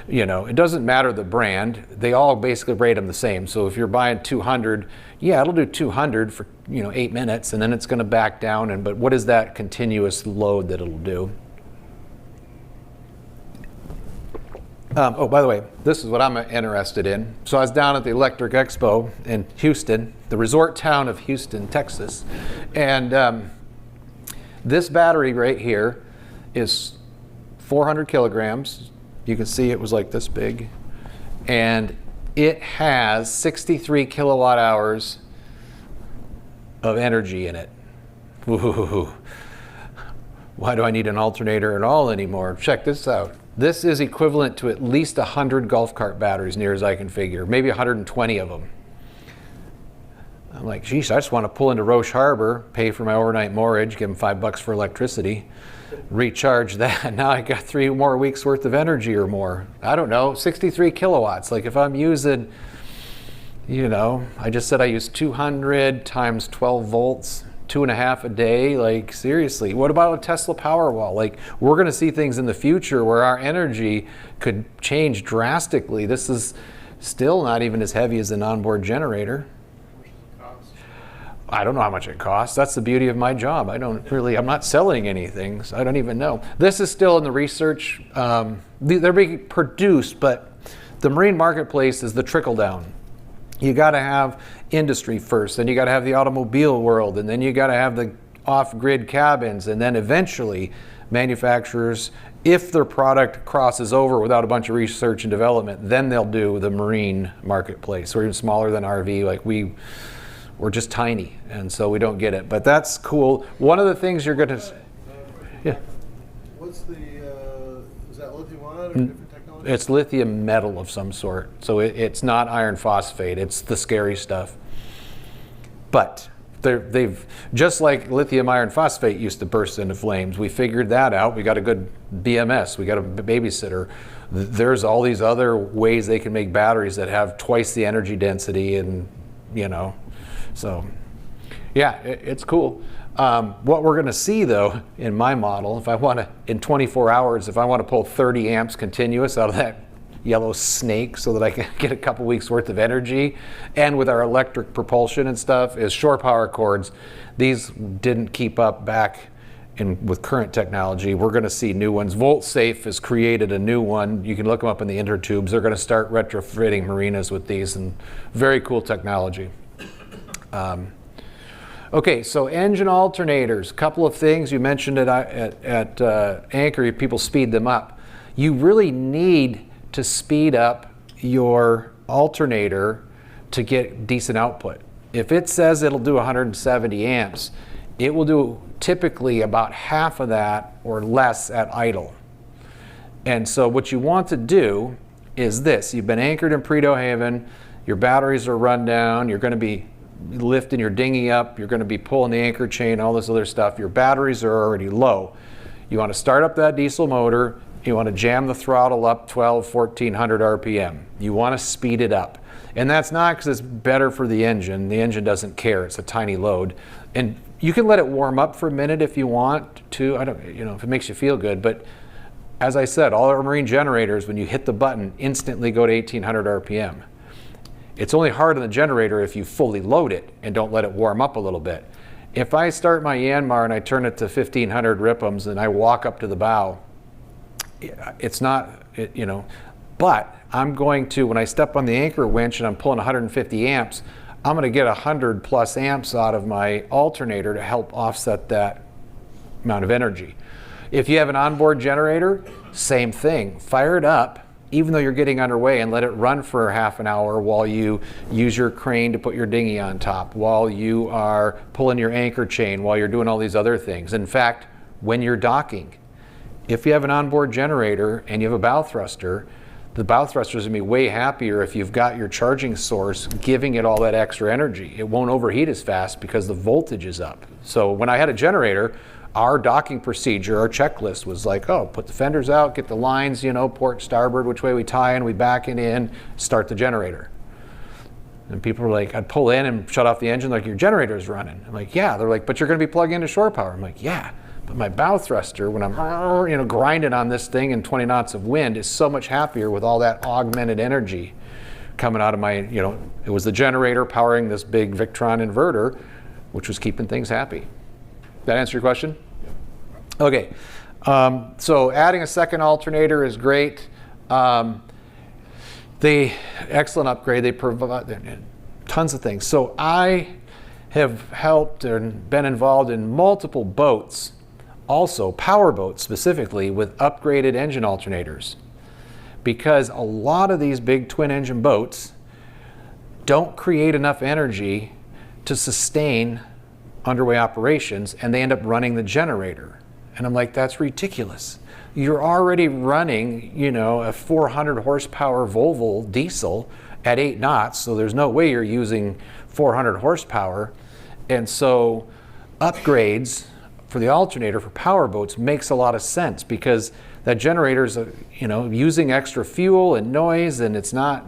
it doesn't matter the brand. They all basically rate them the same. So if you're buying 200, yeah, it'll do 200 for, 8 minutes, and then it's going to back down. But what is that continuous load that it'll do? Oh, by the way, this is what I'm interested in. So I was down at the Electric Expo in Houston, the resort town of Houston, Texas. And this battery right here is 400 kilograms. You can see it was like this big. And it has 63 kilowatt hours of energy in it. Woo-hoo-hoo. Why do I need an alternator at all anymore? Check this out. This is equivalent to at least 100 golf cart batteries, near as I can figure, maybe 120 of them. I'm like, geez, I just want to pull into Roche Harbor, pay for my overnight mortgage, give them $5 for electricity, recharge that. Now I got 3 more weeks worth of energy or more. I don't know, 63 kilowatts. Like if I'm using, you know, I just said I use 200 times 12 volts. 2.5 a day, like seriously. What about a Tesla Powerwall? Like we're going to see things in the future where our energy could change drastically. This is still not even as heavy as an onboard generator. I don't know how much it costs. That's the beauty of my job. I'm not selling anything, so I don't even know. This is still in the research. They're being produced, but the marine marketplace is the trickle down. You got to have industry first, then you got to have the automobile world, and then you got to have the off-grid cabins, and then eventually manufacturers, if their product crosses over without a bunch of research and development, then they'll do the marine marketplace. We're even smaller than RV, like we're just tiny, and so we don't get it. But that's cool. One of the things you're going to, yeah. What's the, is that lithium ion or different technology? It's lithium metal of some sort. So it's not iron phosphate. It's the scary stuff. But they've, just like lithium iron phosphate used to burst into flames, we figured that out. We got a good BMS. We got a babysitter. There's all these other ways they can make batteries that have twice the energy density, and, you know, so yeah, it's cool. What we're going to see, though, in my model, if I want to, in 24 hours, if I want to pull 30 amps continuous out of that yellow snake so that I can get a couple weeks worth of energy, and with our electric propulsion and stuff, is shore power cords. These didn't keep up back with current technology. We're going to see new ones. VoltSafe has created a new one. You can look them up in the intertubes. They're going to start retrofitting marinas with these, and very cool technology. Okay, so engine alternators, a couple of things. You mentioned it at Anchor, people speed them up. You really need to speed up your alternator to get decent output. If it says it'll do 170 amps, it will do typically about half of that or less at idle. And so what you want to do is this. You've been anchored in Prudhoe Haven, your batteries are run down, you're going to be lifting your dinghy up, you're going to be pulling the anchor chain, all this other stuff. Your batteries are already low. You want to start up that diesel motor, you want to jam the throttle up 1400 RPM. You want to speed it up. And that's not because it's better for the engine. The engine doesn't care. It's a tiny load. And you can let it warm up for a minute if you want to. I don't, you know, if it makes you feel good. But as I said, all our marine generators, when you hit the button, instantly go to 1800 RPM. It's only hard on the generator if you fully load it and don't let it warm up a little bit. If I start my Yanmar and I turn it to 1500 RPMs and I walk up to the bow, it's not, you know, but I'm going to, when I step on the anchor winch and I'm pulling 150 amps, I'm going to get 100 plus amps out of my alternator to help offset that amount of energy. If you have an onboard generator, same thing. Fire it up, even though you're getting underway, and let it run for half an hour while you use your crane to put your dinghy on top, while you are pulling your anchor chain, while you're doing all these other things. In fact, when you're docking, if you have an onboard generator and you have a bow thruster, the bow thruster is going to be way happier if you've got your charging source giving it all that extra energy. It won't overheat as fast because the voltage is up. So when I had a generator, our docking procedure, our checklist was like, oh, put the fenders out, get the lines, you know, port, starboard, which way we tie in, we back it in, start the generator. And people were like, I'd pull in and shut off the engine, like, your generator's running. I'm like, yeah. They're like, but you're going to be plugged into shore power. I'm like, yeah. But my bow thruster, when I'm, you know, grinding on this thing in 20 knots of wind, is so much happier with all that augmented energy coming out of my, you know, it was the generator powering this big Victron inverter, which was keeping things happy. That answer your question? Okay. So adding a second alternator is great. They excellent upgrade. They provide tons of things. So I have helped and been involved in multiple boats, also power boats specifically, with upgraded engine alternators, because a lot of these big twin engine boats don't create enough energy to sustain underway operations, and they end up running the generator. And I'm like, that's ridiculous. You're already running, you know, a 400 horsepower Volvo diesel at 8 knots, so there's no way you're using 400 horsepower. And so upgrades for the alternator for power boats makes a lot of sense, because that generator's, you know, using extra fuel and noise, and it's not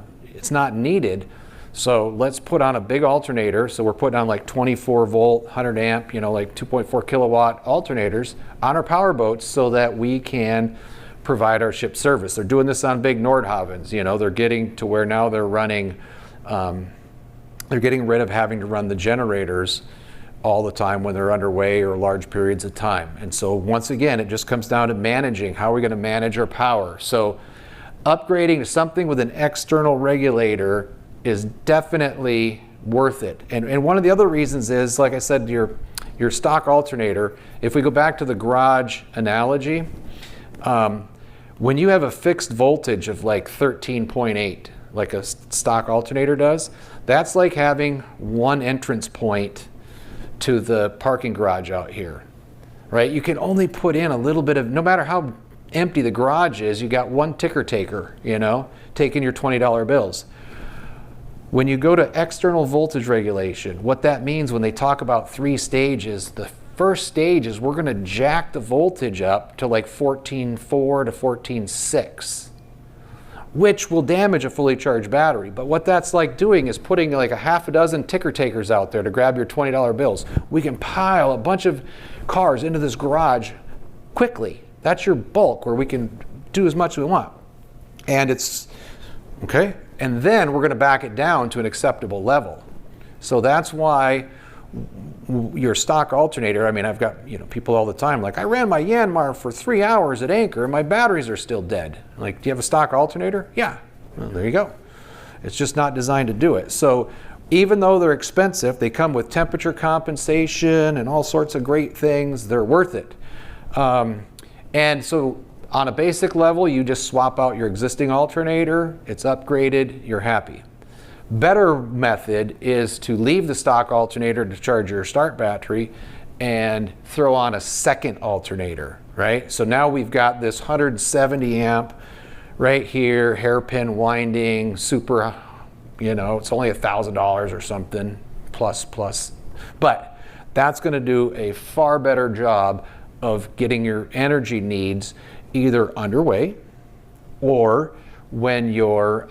needed. So let's put on a big alternator. So we're putting on like 24 volt, 100 amp, you know, like 2.4 kilowatt alternators on our power boats so that we can provide our ship service. They're doing this on big Nordhavens, you know, they're getting to where now they're running, they're getting rid of having to run the generators all the time when they're underway or large periods of time. And so once again, it just comes down to managing. How are we going to manage our power? So upgrading to something with an external regulator is definitely worth it. And one of the other reasons is, like I said, your stock alternator, if we go back to the garage analogy, when you have a fixed voltage of like 13.8, like a stock alternator does, that's like having one entrance point to the parking garage out here, right? You can only put in a little bit of, no matter how empty the garage is, you got one ticker taker, you know, taking your $20 bills. When you go to external voltage regulation, what that means when they talk about 3 stages, the first stage is we're going to jack the voltage up to like 14.4 to 14.6, which will damage a fully charged battery. But what that's like doing is putting like a half a dozen ticker takers out there to grab your $20 bills. We can pile a bunch of cars into this garage quickly. That's your bulk where we can do as much as we want. And it's, okay? And then we're going to back it down to an acceptable level. So that's why your stock alternator, I mean, I've got, you know, people all the time like, I ran my Yanmar for 3 hours at anchor and my batteries are still dead. Like, do you have a stock alternator? Yeah. Well, there you go. It's just not designed to do it. So even though they're expensive, they come with temperature compensation and all sorts of great things. They're worth it. And so on a basic level, you just swap out your existing alternator, it's upgraded, you're happy. Better method is to leave the stock alternator to charge your start battery and throw on a second alternator, right? So now we've got this 170 amp right here, hairpin winding, super, you know, it's only $1,000 or something, plus. But that's gonna do a far better job of getting your energy needs either underway or when you're,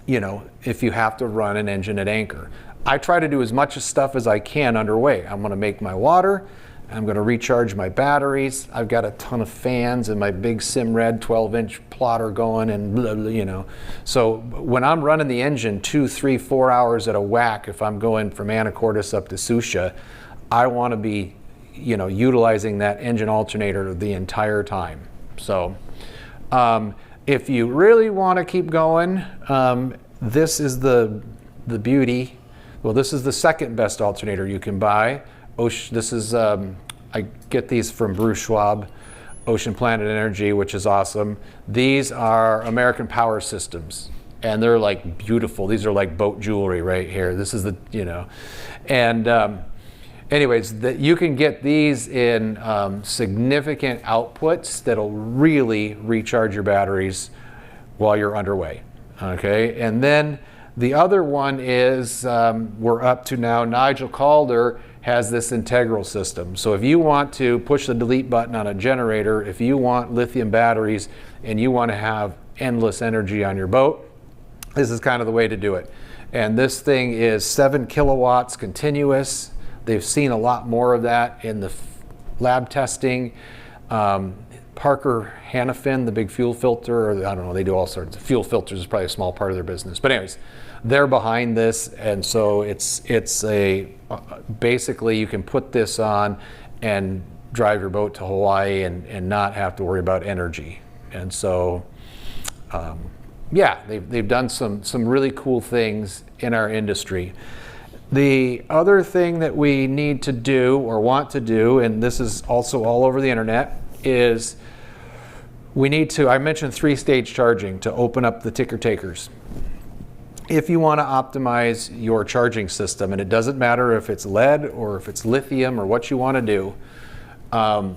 you know, if you have to run an engine at anchor. I try to do as much stuff as I can underway. I'm going to make my water. I'm going to recharge my batteries. I've got a ton of fans and my big Simred 12-inch plotter going and blah, blah, you know. So when I'm running the engine 2, 3, 4 hours at a whack, if I'm going from Anacortes up to Susha, I want to be, you know, utilizing that engine alternator the entire time. So if you really want to keep going, this is the beauty. Well, this is the second best alternator you can buy. This is, I get these from Bruce Schwab, Ocean Planet Energy, which is awesome. These are American Power Systems, and they're like beautiful. These are like boat jewelry right here. This is the, you know, and anyways, you can get these in significant outputs that'll really recharge your batteries while you're underway, okay? And then the other one is, we're up to now, Nigel Calder has this integral system. So if you want to push the delete button on a generator, if you want lithium batteries and you want to have endless energy on your boat, this is kind of the way to do it. And this thing is 7 kilowatts continuous. They've seen a lot more of that in the lab testing. Parker Hannafin, the big fuel filter, or I don't know, they do all sorts of fuel filters is probably a small part of their business. But anyways, they're behind this, and so it's a basically you can put this on and drive your boat to Hawaii and not have to worry about energy. And so yeah, they've done some really cool things in our industry. The other thing that we need to do or want to do, and this is also all over the internet, is we need to, I mentioned 3-stage charging to open up the ticker takers. If you want to optimize your charging system, and it doesn't matter if it's lead or if it's lithium or what you want to do,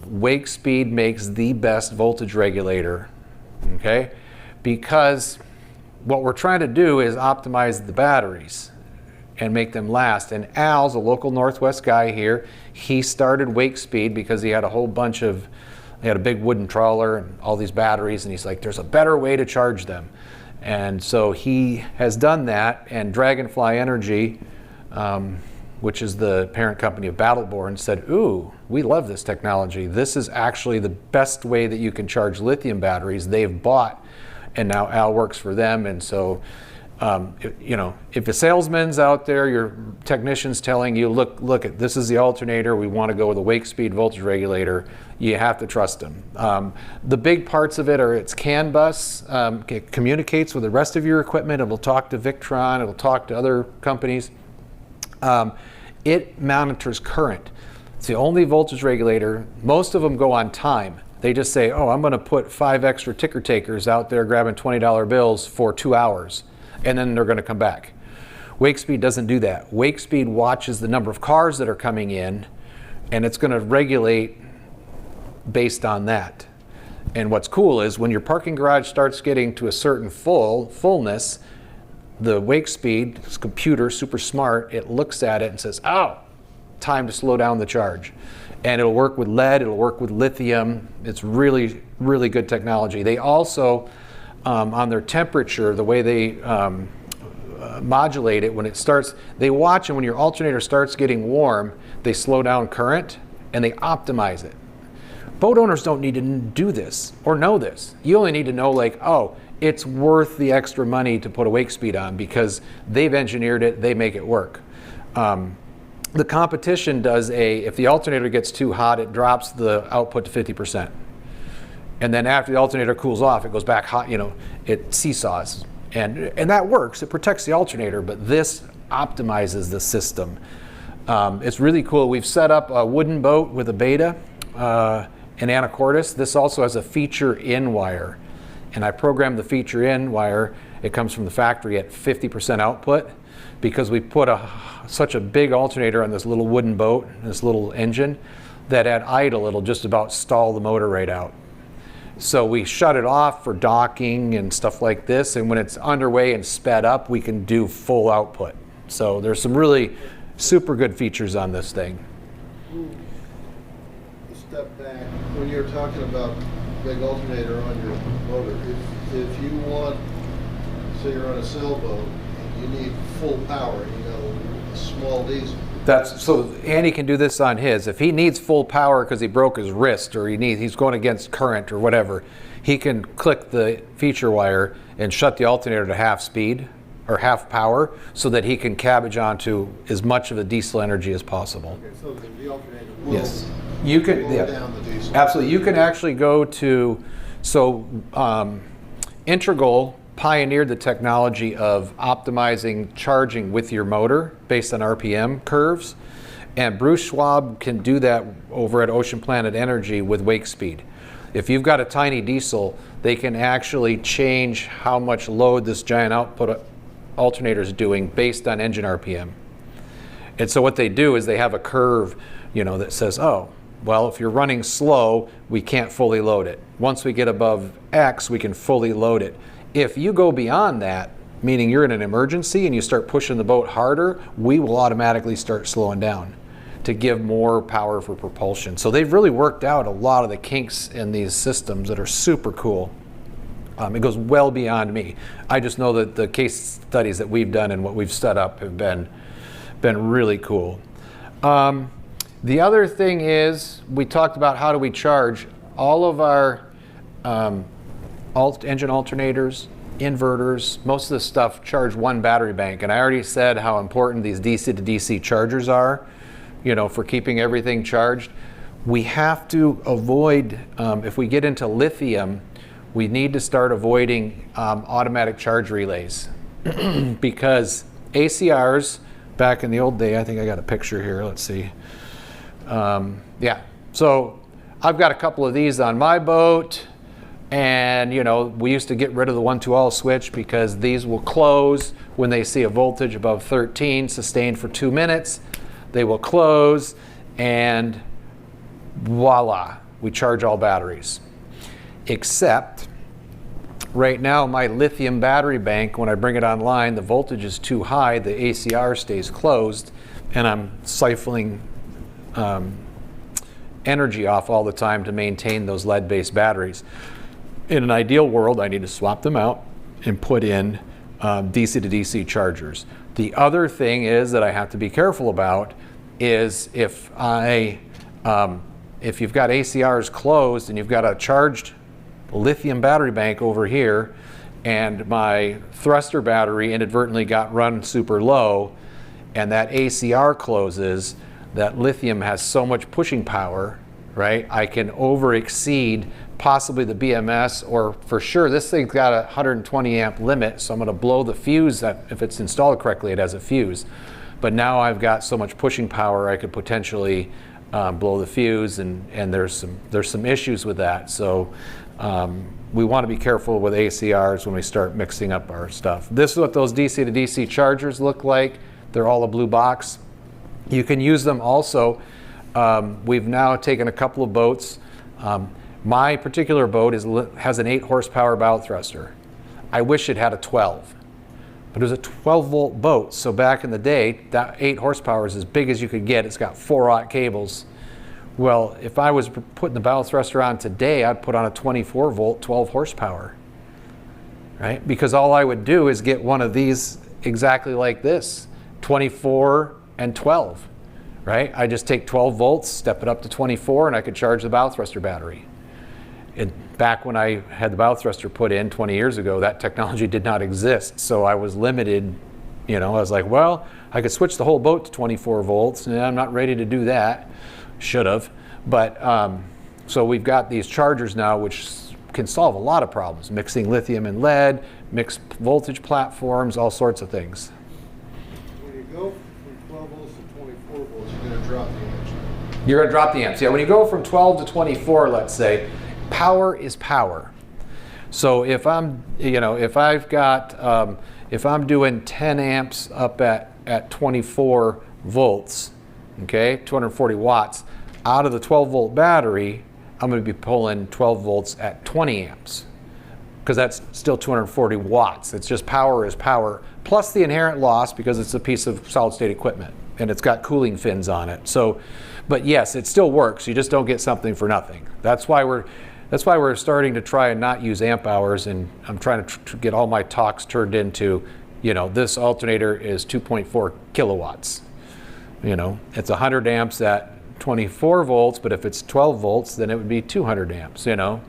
wake speed makes the best voltage regulator, okay? Because what we're trying to do is optimize the batteries and make them last. And Al's a local Northwest guy here. He started wake speed because he had a whole bunch of, he had a big wooden trawler and all these batteries, and he's like, there's a better way to charge them. And so he has done that, and Dragonfly Energy, which is the parent company of Battleborn, said, ooh, we love this technology. This is actually the best way that you can charge lithium batteries. They've bought, and now Al works for them. And so, you know, if a salesman's out there, your technician's telling you, look, this is the alternator, we want to go with a wake speed voltage regulator, you have to trust them. The big parts of it are its CAN bus. It communicates with the rest of your equipment. It will talk to Victron. It will talk to other companies. It monitors current. It's the only voltage regulator. Most of them go on time. They just say, oh, I'm going to put 5 extra ticker takers out there grabbing $20 bills for 2 hours, and then they're going to come back. Wake speed doesn't do that. Wake speed watches the number of cars that are coming in, and it's going to regulate based on that. And what's cool is when your parking garage starts getting to a certain fullness, the wake speed, this computer, super smart, it looks at it and says, oh, time to slow down the charge. And it'll work with lead, it'll work with lithium. It's really, really good technology. They also, on their temperature, the way they modulate it, when it starts, they watch, and when your alternator starts getting warm, they slow down current and they optimize it. Boat owners don't need to do this or know this. You only need to know, like, oh, it's worth the extra money to put a wake speed on because they've engineered it, they make it work. The competition does if the alternator gets too hot, it drops the output to 50%. And then after the alternator cools off, it goes back hot, you know, it seesaws. And that works, it protects the alternator, but this optimizes the system. It's really cool. We've set up a wooden boat with a beta in Anacortes. This also has a feature-in wire. And I programmed the feature-in wire. It comes from the factory at 50% output because we put such a big alternator on this little wooden boat, this little engine, that at idle it'll just about stall the motor right out. So we shut it off for docking and stuff like this, and when it's underway and sped up, we can do full output. So there's some really super good features on this thing. Step back, when you're talking about big alternator on your motor, if you want, say you're on a sailboat, you need full power, you know, a small diesel. So Andy can do this on his. If he needs full power because he broke his wrist or he's going against current or whatever, he can click the feature wire and shut the alternator to half speed or half power so that he can cabbage onto as much of the diesel energy as possible. Okay, so the alternator will Yes. You can, slow yeah, down the diesel. absolutely. You can actually go to, Integral pioneered the technology of optimizing charging with your motor based on RPM curves, and Bruce Schwab can do that over at Ocean Planet Energy with wake speed. If you've got a tiny diesel, they can actually change how much load this giant output alternator is doing based on engine RPM. And so what they do is they have a curve, you know, that says, oh, well, if you're running slow, we can't fully load it. Once we get above X, we can fully load it. If you go beyond that, meaning you're in an emergency and you start pushing the boat harder, we will automatically start slowing down to give more power for propulsion. So they've really worked out a lot of the kinks in these systems that are super cool. It goes well beyond me. I just know that the case studies that we've done and what we've set up have been really cool. The other thing is, we talked about how do we charge. All of our engine alternators, inverters, most of the stuff charge one battery bank. And I already said how important these DC to DC chargers are, you know, for keeping everything charged. We have to avoid, if we get into lithium, we need to start avoiding automatic charge relays because ACRs, back in the old day, I think I got a picture here, let's see. Yeah, so I've got a couple of these on my boat, and you know, we used to get rid of the 1-2-all switch because these will close when they see a voltage above 13 sustained for 2 minutes. They will close, and voila, we charge all batteries. Except right now my lithium battery bank, when I bring it online, the voltage is too high, the ACR stays closed, and I'm siphoning energy off all the time to maintain those lead-based batteries. In an ideal world, I need to swap them out and put in DC to DC chargers. The other thing is that I have to be careful about is if you've got ACRs closed and you've got a charged lithium battery bank over here, and my thruster battery inadvertently got run super low, and that ACR closes, that lithium has so much pushing power, right? I can over exceed possibly the BMS, or for sure this thing's got a 120 amp limit, so I'm going to blow the fuse. That if it's installed correctly, it has a fuse. But now I've got so much pushing power, I could potentially blow the fuse, and there's some issues with that. So we want to be careful with ACRs when we start mixing up our stuff. This is what those DC to DC chargers look like. They're all a blue box. You can use them also. We've now taken a couple of boats. My particular boat has an 8 horsepower bow thruster. I wish it had a 12, but it was a 12 volt boat. So back in the day, that 8 horsepower is as big as you could get. It's got 4-aught cables. Well, if I was putting the bow thruster on today, I'd put on a 24 volt, 12 horsepower, right? Because all I would do is get one of these exactly like this, 24 and 12, right? I just take 12 volts, step it up to 24, and I could charge the bow thruster battery. Back when I had the bow thruster put in 20 years ago, that technology did not exist. So I was limited, you know, I was like, well, I could switch the whole boat to 24 volts, and I'm not ready to do that. Should have. But so we've got these chargers now which can solve a lot of problems, mixing lithium and lead, mixed voltage platforms, all sorts of things. When you go from 12 volts to 24 volts, you're going to drop the amps. You're going to drop the amps. Yeah, when you go from 12 to 24, let's say, power is power. So if I'm, you know, if I've got, if I'm doing 10 amps up at 24 volts, okay, 240 watts, out of the 12 volt battery, I'm going to be pulling 12 volts at 20 amps, because that's still 240 watts. It's just power is power, plus the inherent loss because it's a piece of solid state equipment and it's got cooling fins on it. So, but yes, it still works. You just don't get something for nothing. That's why we're starting to try and not use amp hours, and I'm trying to get all my talks turned into, you know, this alternator is 2.4 kilowatts. You know, it's 100 amps at 24 volts, but if it's 12 volts, then it would be 200 amps, you know.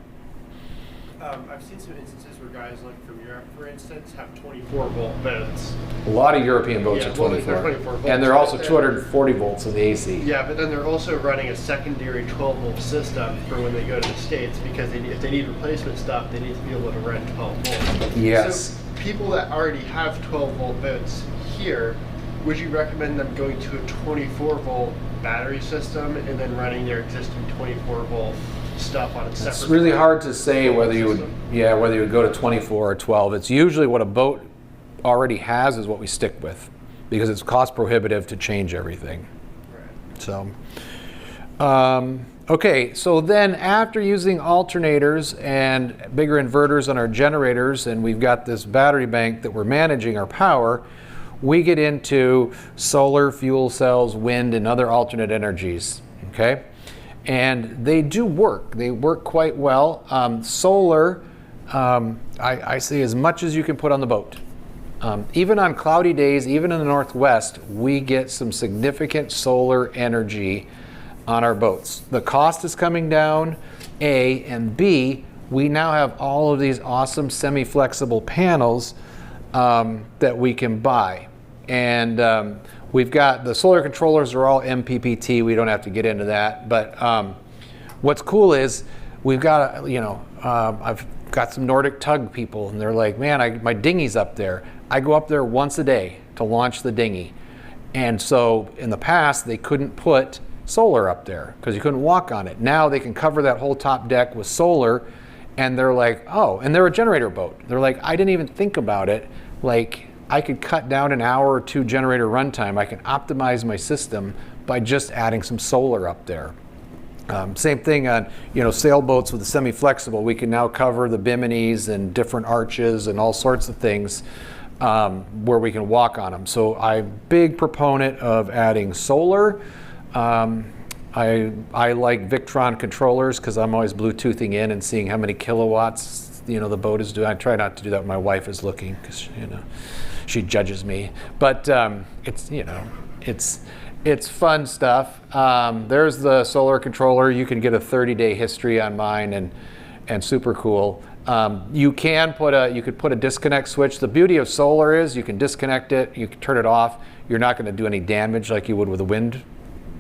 I've seen some instances where guys like from Europe, for instance, have 24 volt boats. A lot of European boats Yeah, are well, 24. they're 24 volts, and they're but also they're- 240 volts in the AC. Yeah, but then they're also running a secondary 12 volt system for when they go to the States, because if they need replacement stuff, they need to be able to run 12 volts. Yes. So people that already have 12 volt boats here, would you recommend them going to a 24 volt battery system and then running their existing 24 volt stuff on a separate? It's really hard to say whether you would, system? whether you would go to 24 or 12. It's usually what a boat already has is what we stick with, because it's cost prohibitive to change everything. Right. So, okay, so then after using alternators and bigger inverters on our generators, and we've got this battery bank that we're managing our power, we get into solar, fuel cells, wind, and other alternate energies, okay? And they do work. They work quite well. Solar, I say as much as you can put on the boat. Even on cloudy days, even in the Northwest, we get some significant solar energy on our boats. The cost is coming down, A, and B, we now have all of these awesome semi-flexible panels that we can buy. And we've got the solar controllers are all MPPT. We don't have to get into that. But what's cool is we've got, I've got some Nordic tug people, and they're like, man, my dinghy's up there. I go up there once a day to launch the dinghy. And so in the past, they couldn't put solar up there because you couldn't walk on it. Now they can cover that whole top deck with solar, and they're like, oh, and they're a generator boat. They're like, I didn't even think about it. Like, I could cut down an hour or two generator runtime. I can optimize my system by just adding some solar up there. Same thing on, sailboats with the semi-flexible. We can now cover the biminis and different arches and all sorts of things where we can walk on them. So I'm a big proponent of adding solar. I like Victron controllers because I'm always Bluetoothing in and seeing how many kilowatts the boat is doing. I try not to do that when my wife is looking because she judges me. But it's fun stuff. There's the solar controller. You can get a 30-day history on mine, and super cool. You could put a disconnect switch. The beauty of solar is you can disconnect it, you can turn it off. You're not going to do any damage like you would with a wind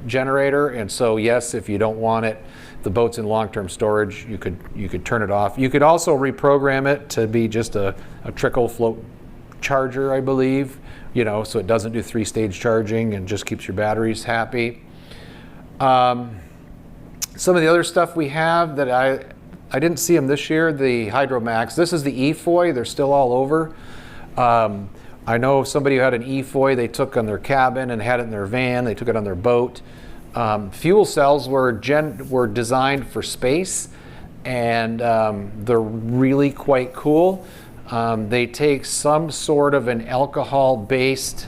generator. And so yes, if you don't want it, the boat's in long-term storage, you could turn it off. You could also reprogram it to be just a trickle float charger, I believe, so it doesn't do 3-stage charging and just keeps your batteries happy. Some of the other stuff we have that I didn't see them this year, the Hydromax. This is the EFOY. They're still all over. I know somebody who had an EFOY they took on their cabin and had it in their van. They took it on their boat. Fuel cells were designed for space, and they're really quite cool. They take some sort of an alcohol-based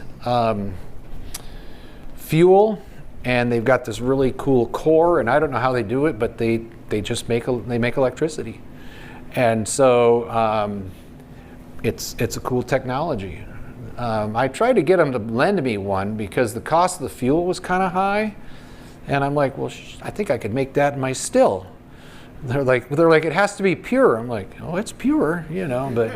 fuel, and they've got this really cool core, and I don't know how they do it, but they just make electricity. And so it's a cool technology. I tried to get them to lend me one because the cost of the fuel was kind of high, and I'm like, well, I think I could make that in my still. They're like, it has to be pure. I'm like, oh, it's pure, But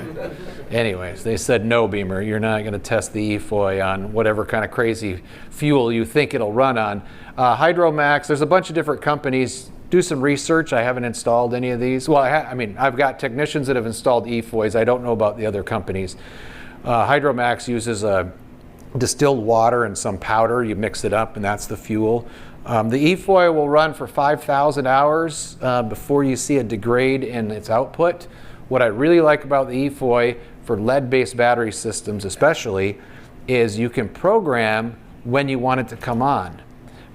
anyways, they said, no, Beemer, you're not going to test the EFOY on whatever kind of crazy fuel you think it'll run on. Hydromax, there's a bunch of different companies. Do some research. I haven't installed any of these. Well, I've got technicians that have installed EFOYs. I don't know about the other companies. Hydromax uses distilled water and some powder. You mix it up, and that's the fuel. The EFOY will run for 5,000 hours before you see a degrade in its output. What I really like about the EFOY for lead-based battery systems especially is you can program when you want it to come on.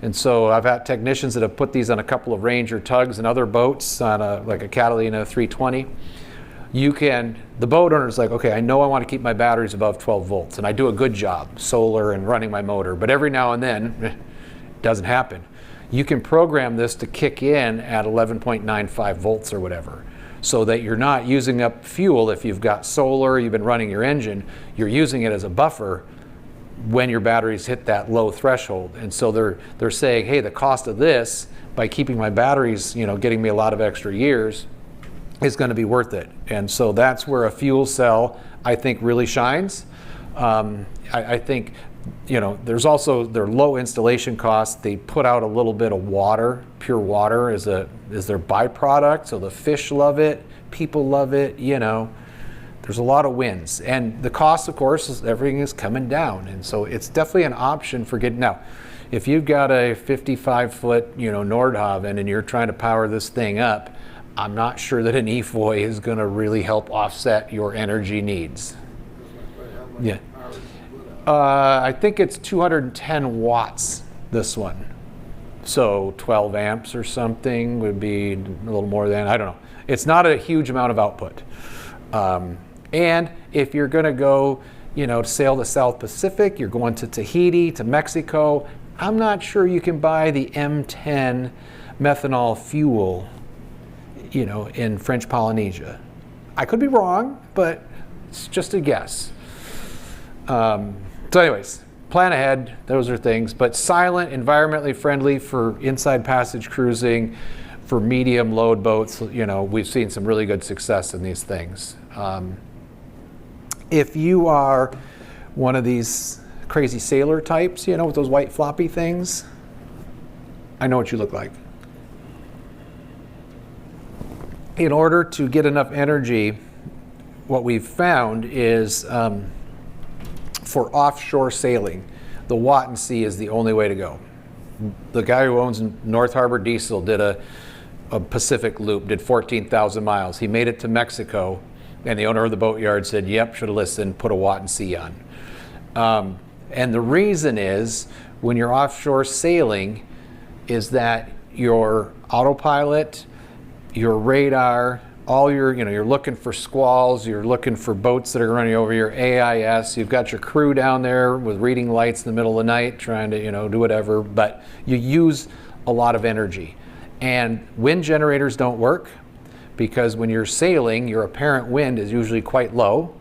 And so I've had technicians that have put these on a couple of Ranger tugs and other boats on like a Catalina 320. The boat owner's like, okay, I know I want to keep my batteries above 12 volts, and I do a good job, solar and running my motor, but every now and then, it doesn't happen. You can program this to kick in at 11.95 volts or whatever, so that you're not using up fuel if you've got solar, you've been running your engine, you're using it as a buffer when your batteries hit that low threshold. And so they're saying, hey, the cost of this, by keeping my batteries, getting me a lot of extra years, is going to be worth it. And so that's where a fuel cell, I think, really shines. I think, there's also their low installation costs. They put out a little bit of water, pure water, as their byproduct. So the fish love it, people love it, There's a lot of wins. And the cost, of course, everything is coming down. And so it's definitely an option for getting. Now, if you've got a 55-foot, Nordhaven and you're trying to power this thing up, I'm not sure that an EFOY is going to really help offset your energy needs. Yeah. I think it's 210 watts, this one. So 12 amps or something would be a little more than, I don't know. It's not a huge amount of output. And if you're going to go, to sail the South Pacific, you're going to Tahiti, to Mexico, I'm not sure you can buy the M10 methanol fuel, in French Polynesia. I could be wrong, but it's just a guess. So anyways, plan ahead, those are things. But silent, environmentally friendly for inside passage cruising, for medium load boats, we've seen some really good success in these things. If you are one of these crazy sailor types, with those white floppy things, I know what you look like. in order to get enough energy, what we've found is for offshore sailing, the Watton Sea is the only way to go. The guy who owns North Harbor Diesel did a Pacific loop, did 14,000 miles. He made it to Mexico, and the owner of the boatyard said, yep, should have listened, put a Watton Sea on. And the reason is, when you're offshore sailing, is that your autopilot, your radar, all your, you're looking for squalls, you're looking for boats that are running over your AIS, you've got your crew down there with reading lights in the middle of the night, trying to, do whatever, but you use a lot of energy. And wind generators don't work, because when you're sailing, your apparent wind is usually quite low,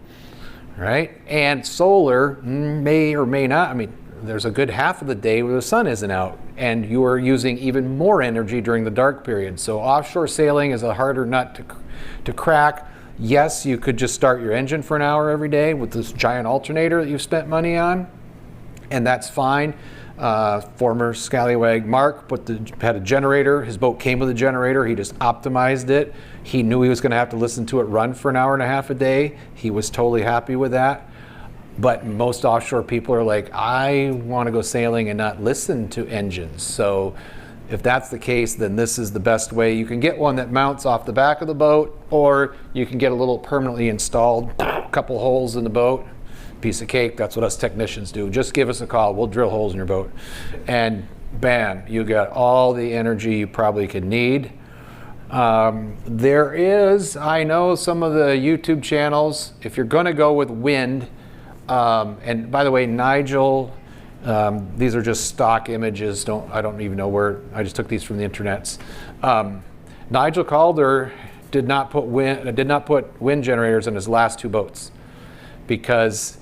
right? And solar may or may not, there's a good half of the day where the sun isn't out, and you are using even more energy during the dark period. So offshore sailing is a harder nut to crack. Yes, you could just start your engine for an hour every day with this giant alternator that you've spent money on, and that's fine. Former scallywag Mark had a generator. His boat came with a generator. He just optimized it. He knew he was going to have to listen to it run for an hour and a half a day. He was totally happy with that. But most offshore people are like, I want to go sailing and not listen to engines. So if that's the case, then this is the best way. You can get one that mounts off the back of the boat, or you can get a little permanently installed, couple holes in the boat, piece of cake. That's what us technicians do. Just give us a call. We'll drill holes in your boat. And bam, you got all the energy you probably could need. There is, I know some of the YouTube channels, if you're going to go with wind, and by the way, Nigel, these are just stock images. I don't even know where. I just took these from the internets. Nigel Calder did not put wind generators in his last two boats, because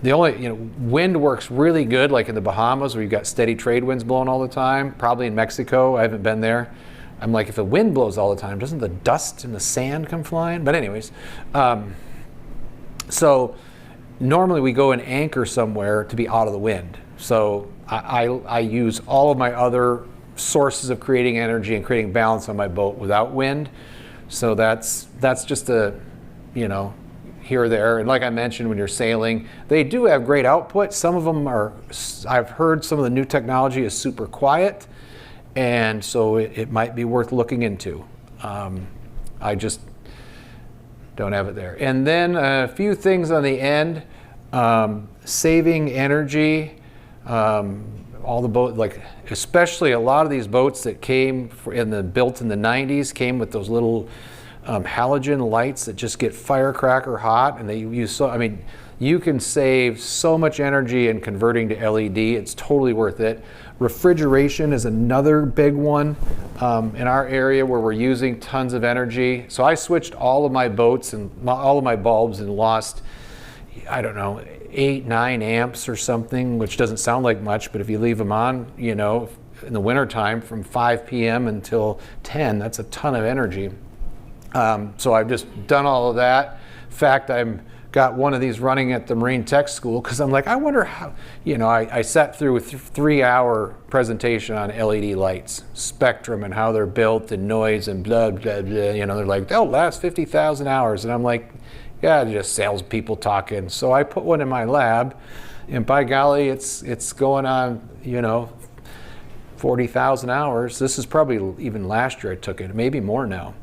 the only wind works really good, like in the Bahamas where you've got steady trade winds blowing all the time. Probably in Mexico. I haven't been there. I'm like, if the wind blows all the time, doesn't the dust and the sand come flying? But anyways, so normally we go and anchor somewhere to be out of the wind. So I use all of my other sources of creating energy and creating balance on my boat without wind. So that's just a, here or there. And like I mentioned, when you're sailing, they do have great output. Some of them are, I've heard some of the new technology is super quiet, and so it might be worth looking into. I just don't have it there. And then a few things on the end. Saving energy. All the boats, like especially a lot of these boats that came built in the 90s, came with those little halogen lights that just get firecracker hot, and they use you can save so much energy in converting to LED. It's totally worth it. Refrigeration is another big one in our area where we're using tons of energy. So I switched all of my boats and all of my bulbs and lost, I don't know, 8-9 amps or something, which doesn't sound like much, but if you leave them on, in the wintertime from 5 p.m. until 10, that's a ton of energy. So I've just done all of that. In fact, I've got one of these running at the Marine Tech School, because I'm like, I wonder how, I sat through a 3-hour presentation on LED lights, spectrum and how they're built and noise and blah, blah, blah. They're like, they'll last 50,000 hours. And I'm like, yeah, just salespeople talking. So I put one in my lab, and by golly, it's going on, 40,000 hours. This is probably even last year I took it, maybe more now.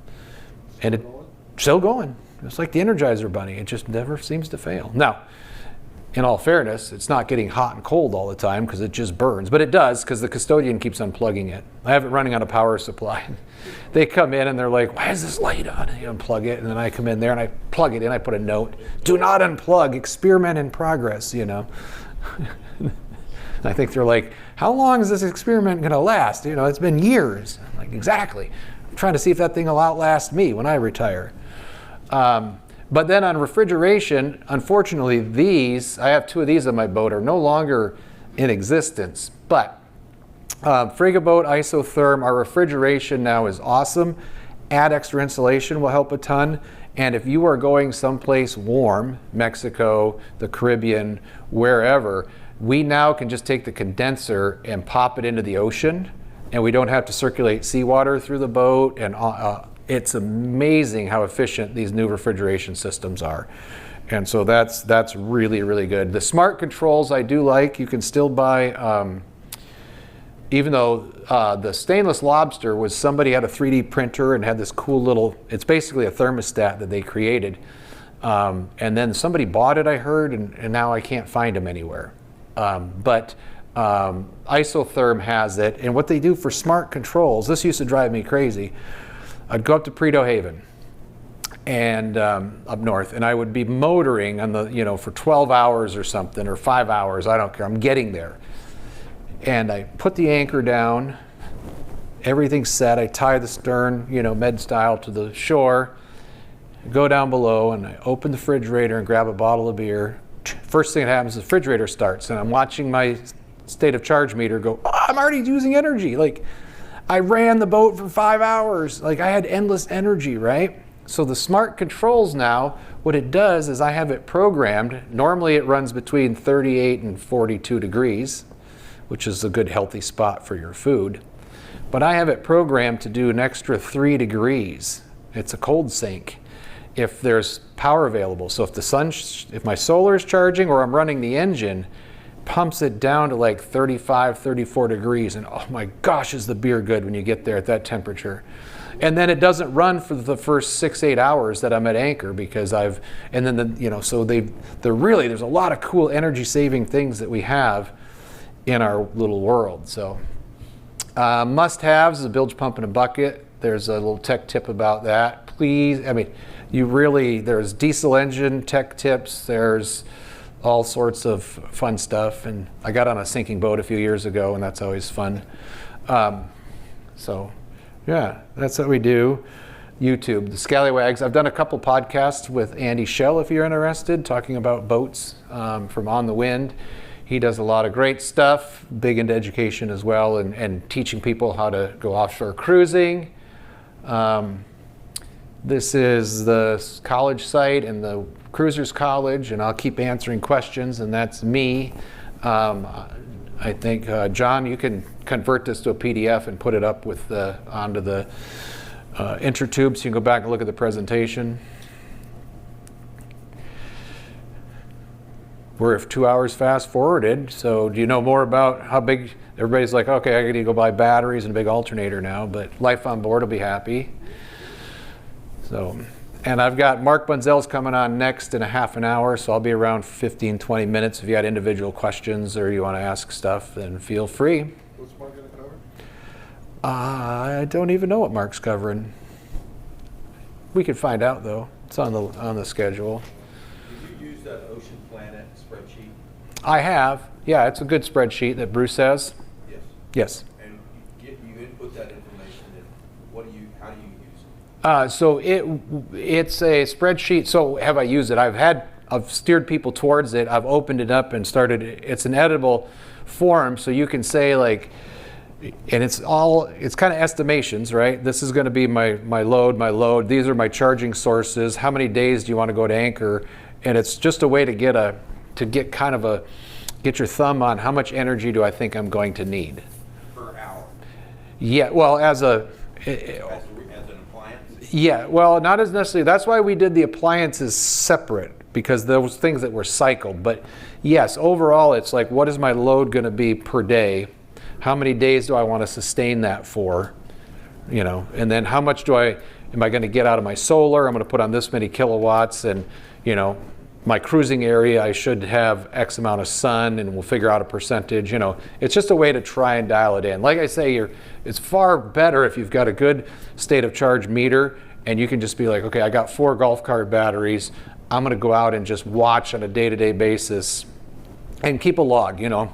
And it's still going. It's like the Energizer Bunny. It just never seems to fail. Now, in all fairness, it's not getting hot and cold all the time because it just burns. But it does, because the custodian keeps unplugging it. I have it running on a power supply. They come in and they're like, why is this light on? And you unplug it, and then I come in there and I plug it in. I put a note, do not unplug, experiment in progress, And I think they're like, how long is this experiment going to last? It's been years. I'm like, exactly. I'm trying to see if that thing will outlast me when I retire. But then on refrigeration, unfortunately, I have 2 of these on my boat, are no longer in existence. But Frigaboat, Isotherm, our refrigeration now is awesome. Add extra insulation will help a ton. And if you are going someplace warm, Mexico, the Caribbean, wherever, we now can just take the condenser and pop it into the ocean, and we don't have to circulate seawater through the boat and it's amazing how efficient these new refrigeration systems are. And so that's really, really good. The smart controls I do like. You can still buy, even though the stainless lobster was somebody had a 3D printer and had this cool little, it's basically a thermostat that they created. And then somebody bought it, I heard, and now I can't find them anywhere. But Isotherm has it. And what they do for smart controls, this used to drive me crazy. I'd go up to Prieto Haven and up north, and I would be motoring on the, for 12 hours or something, or 5 hours, I don't care, I'm getting there. And I put the anchor down, everything's set, I tie the stern, med style to the shore, go down below, and I open the refrigerator and grab a bottle of beer. First thing that happens is the refrigerator starts, and I'm watching my state of charge meter go, oh, I'm already using energy. Like, I ran the boat for 5 hours. Like, I had endless energy, right? So the smart controls now, what it does is I have it programmed. Normally it runs between 38 and 42 degrees, which is a good healthy spot for your food. But I have it programmed to do an extra 3 degrees. It's a cold sink if there's power available. So if my solar is charging or I'm running the engine, pumps it down to like 35, 34 degrees. And oh my gosh, is the beer good when you get there at that temperature. And then it doesn't run for the first 6-8 hours that I'm at anchor because there's a lot of cool energy saving things that we have in our little world. So must-haves is a bilge pump and a bucket. There's a little tech tip about that. Please, there's diesel engine tech tips. There's all sorts of fun stuff. And I got on a sinking boat a few years ago, and that's always fun. Yeah, that's what we do. YouTube, the Scallywags. I've done a couple podcasts with Andy Schell, if you're interested, talking about boats from On the Wind. He does a lot of great stuff, big into education as well, and teaching people how to go offshore cruising. This is the college site and the Cruisers College, and I'll keep answering questions, and that's me. I think, John, you can convert this to a PDF and put it up onto the intertube so you can go back and look at the presentation. We're 2 hours fast forwarded, so do you know more about how big? Everybody's like, okay, I got to go buy batteries and a big alternator now, but life on board will be happy. So, and I've got Mark Bunzel's coming on next in a half an hour, so I'll be around 15, 20 minutes. If you got individual questions or you want to ask stuff, then feel free. What's Mark going to cover? I don't even know what Mark's covering. We could find out though. It's on the schedule. Did you use that Ocean Planet spreadsheet? I have. Yeah, it's a good spreadsheet that Bruce has. Yes. Yes. And you input that information in. How do you use it? So it's a spreadsheet. So have I used it? I've steered people towards it. I've opened it up and started. It's an editable form, so you can say like, and it's kind of estimations, right? This is going to be my load. These are my charging sources. How many days do you want to go to anchor? And it's just a way to get your thumb on how much energy do I think I'm going to need Per hour? Yeah, well, as an appliance? Yeah, well, not as necessarily. That's why we did the appliances separate, because those things that were cycled. But yes, overall, it's like, what is my load going to be per day? How many days do I want to sustain that for? And then how much am I going to get out of my solar? I'm going to put on this many kilowatts, and my cruising area, I should have X amount of sun, and we'll figure out a percentage. It's just a way to try and dial it in. Like I say, it's far better if you've got a good state of charge meter, and you can just be like, okay, I got 4 golf cart batteries. I'm going to go out and just watch on a day-to-day basis and keep a log. I'm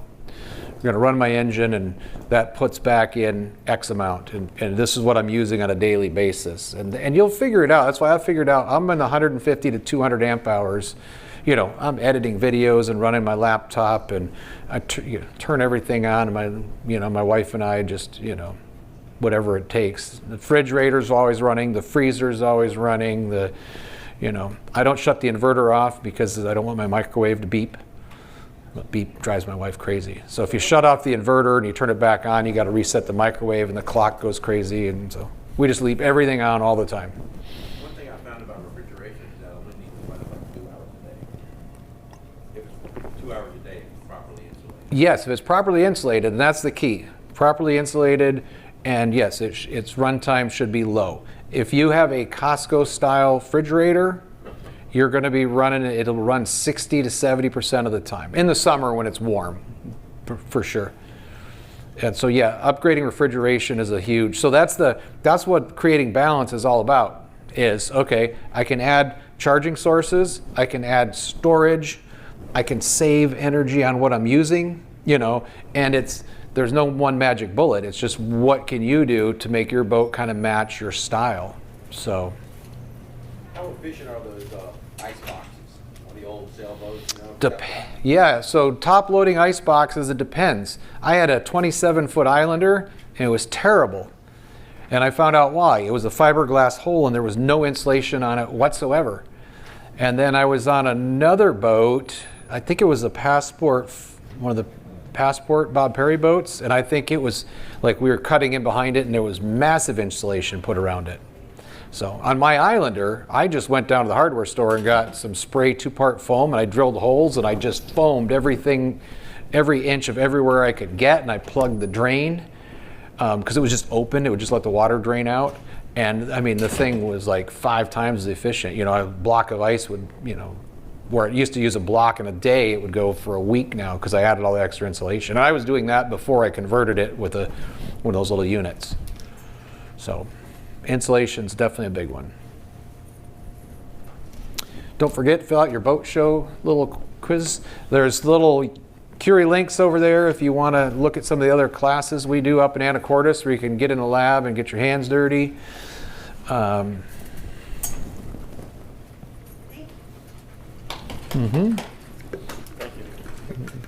going to run my engine, and that puts back in X amount, and this is what I'm using on a daily basis. And you'll figure it out. That's why I figured out I'm in 150 to 200 amp hours. I'm editing videos and running my laptop, and I turn everything on. And my wife and I just, whatever it takes. The refrigerator's always running. The freezer's always running. I don't shut the inverter off because I don't want my microwave to beep. Beep drives my wife crazy. So if you shut off the inverter and you turn it back on, you got to reset the microwave, and the clock goes crazy. And so We just leave everything on all the time. One thing I found about refrigeration is that I only need to run it like 2 hours a day. If it's 2 hours a day, it's properly insulated. Yes, if it's properly insulated, and that's the key. Properly insulated, and yes, its runtime should be low. If you have a Costco style refrigerator, you're going to be running it, it'll run 60 to 70% of the time. In the summer when it's warm, for sure. And so yeah, upgrading refrigeration is a huge, so that's what creating balance is all about, is, okay, I can add charging sources, I can add storage, I can save energy on what I'm using, you know, and there's no one magic bullet. It's just what can you do to make your boat kind of match your style. So. How efficient are those ice boxes on the old sailboats? You know? Yeah, so top loading ice boxes, it depends. I had a 27-foot Islander and it was terrible. And I found out why. It was a fiberglass hull and there was no insulation on it whatsoever. And then I was on another boat, I think it was a Passport, one of the Passport Bob Perry boats, and I think it was like we were cutting in behind it and there was massive insulation put around it. So on my Islander, I just went down to the hardware store and got some spray 2-part foam, and I drilled holes and I just foamed everything, every inch of everywhere I could get, and I plugged the drain because it was just open. It would just let the water drain out. And I mean, the thing was like 5 times as efficient. You know, a block of ice would, you know, where it used to use a block in a day, it would go for a week now because I added all the extra insulation. And I was doing that before I converted it with one of those little units. So insulation's definitely a big one. Don't forget, fill out your boat show little quiz. There's little Curie links over there if you want to look at some of the other classes we do up in Anacortes where you can get in the lab and get your hands dirty. Thank you. Thank you.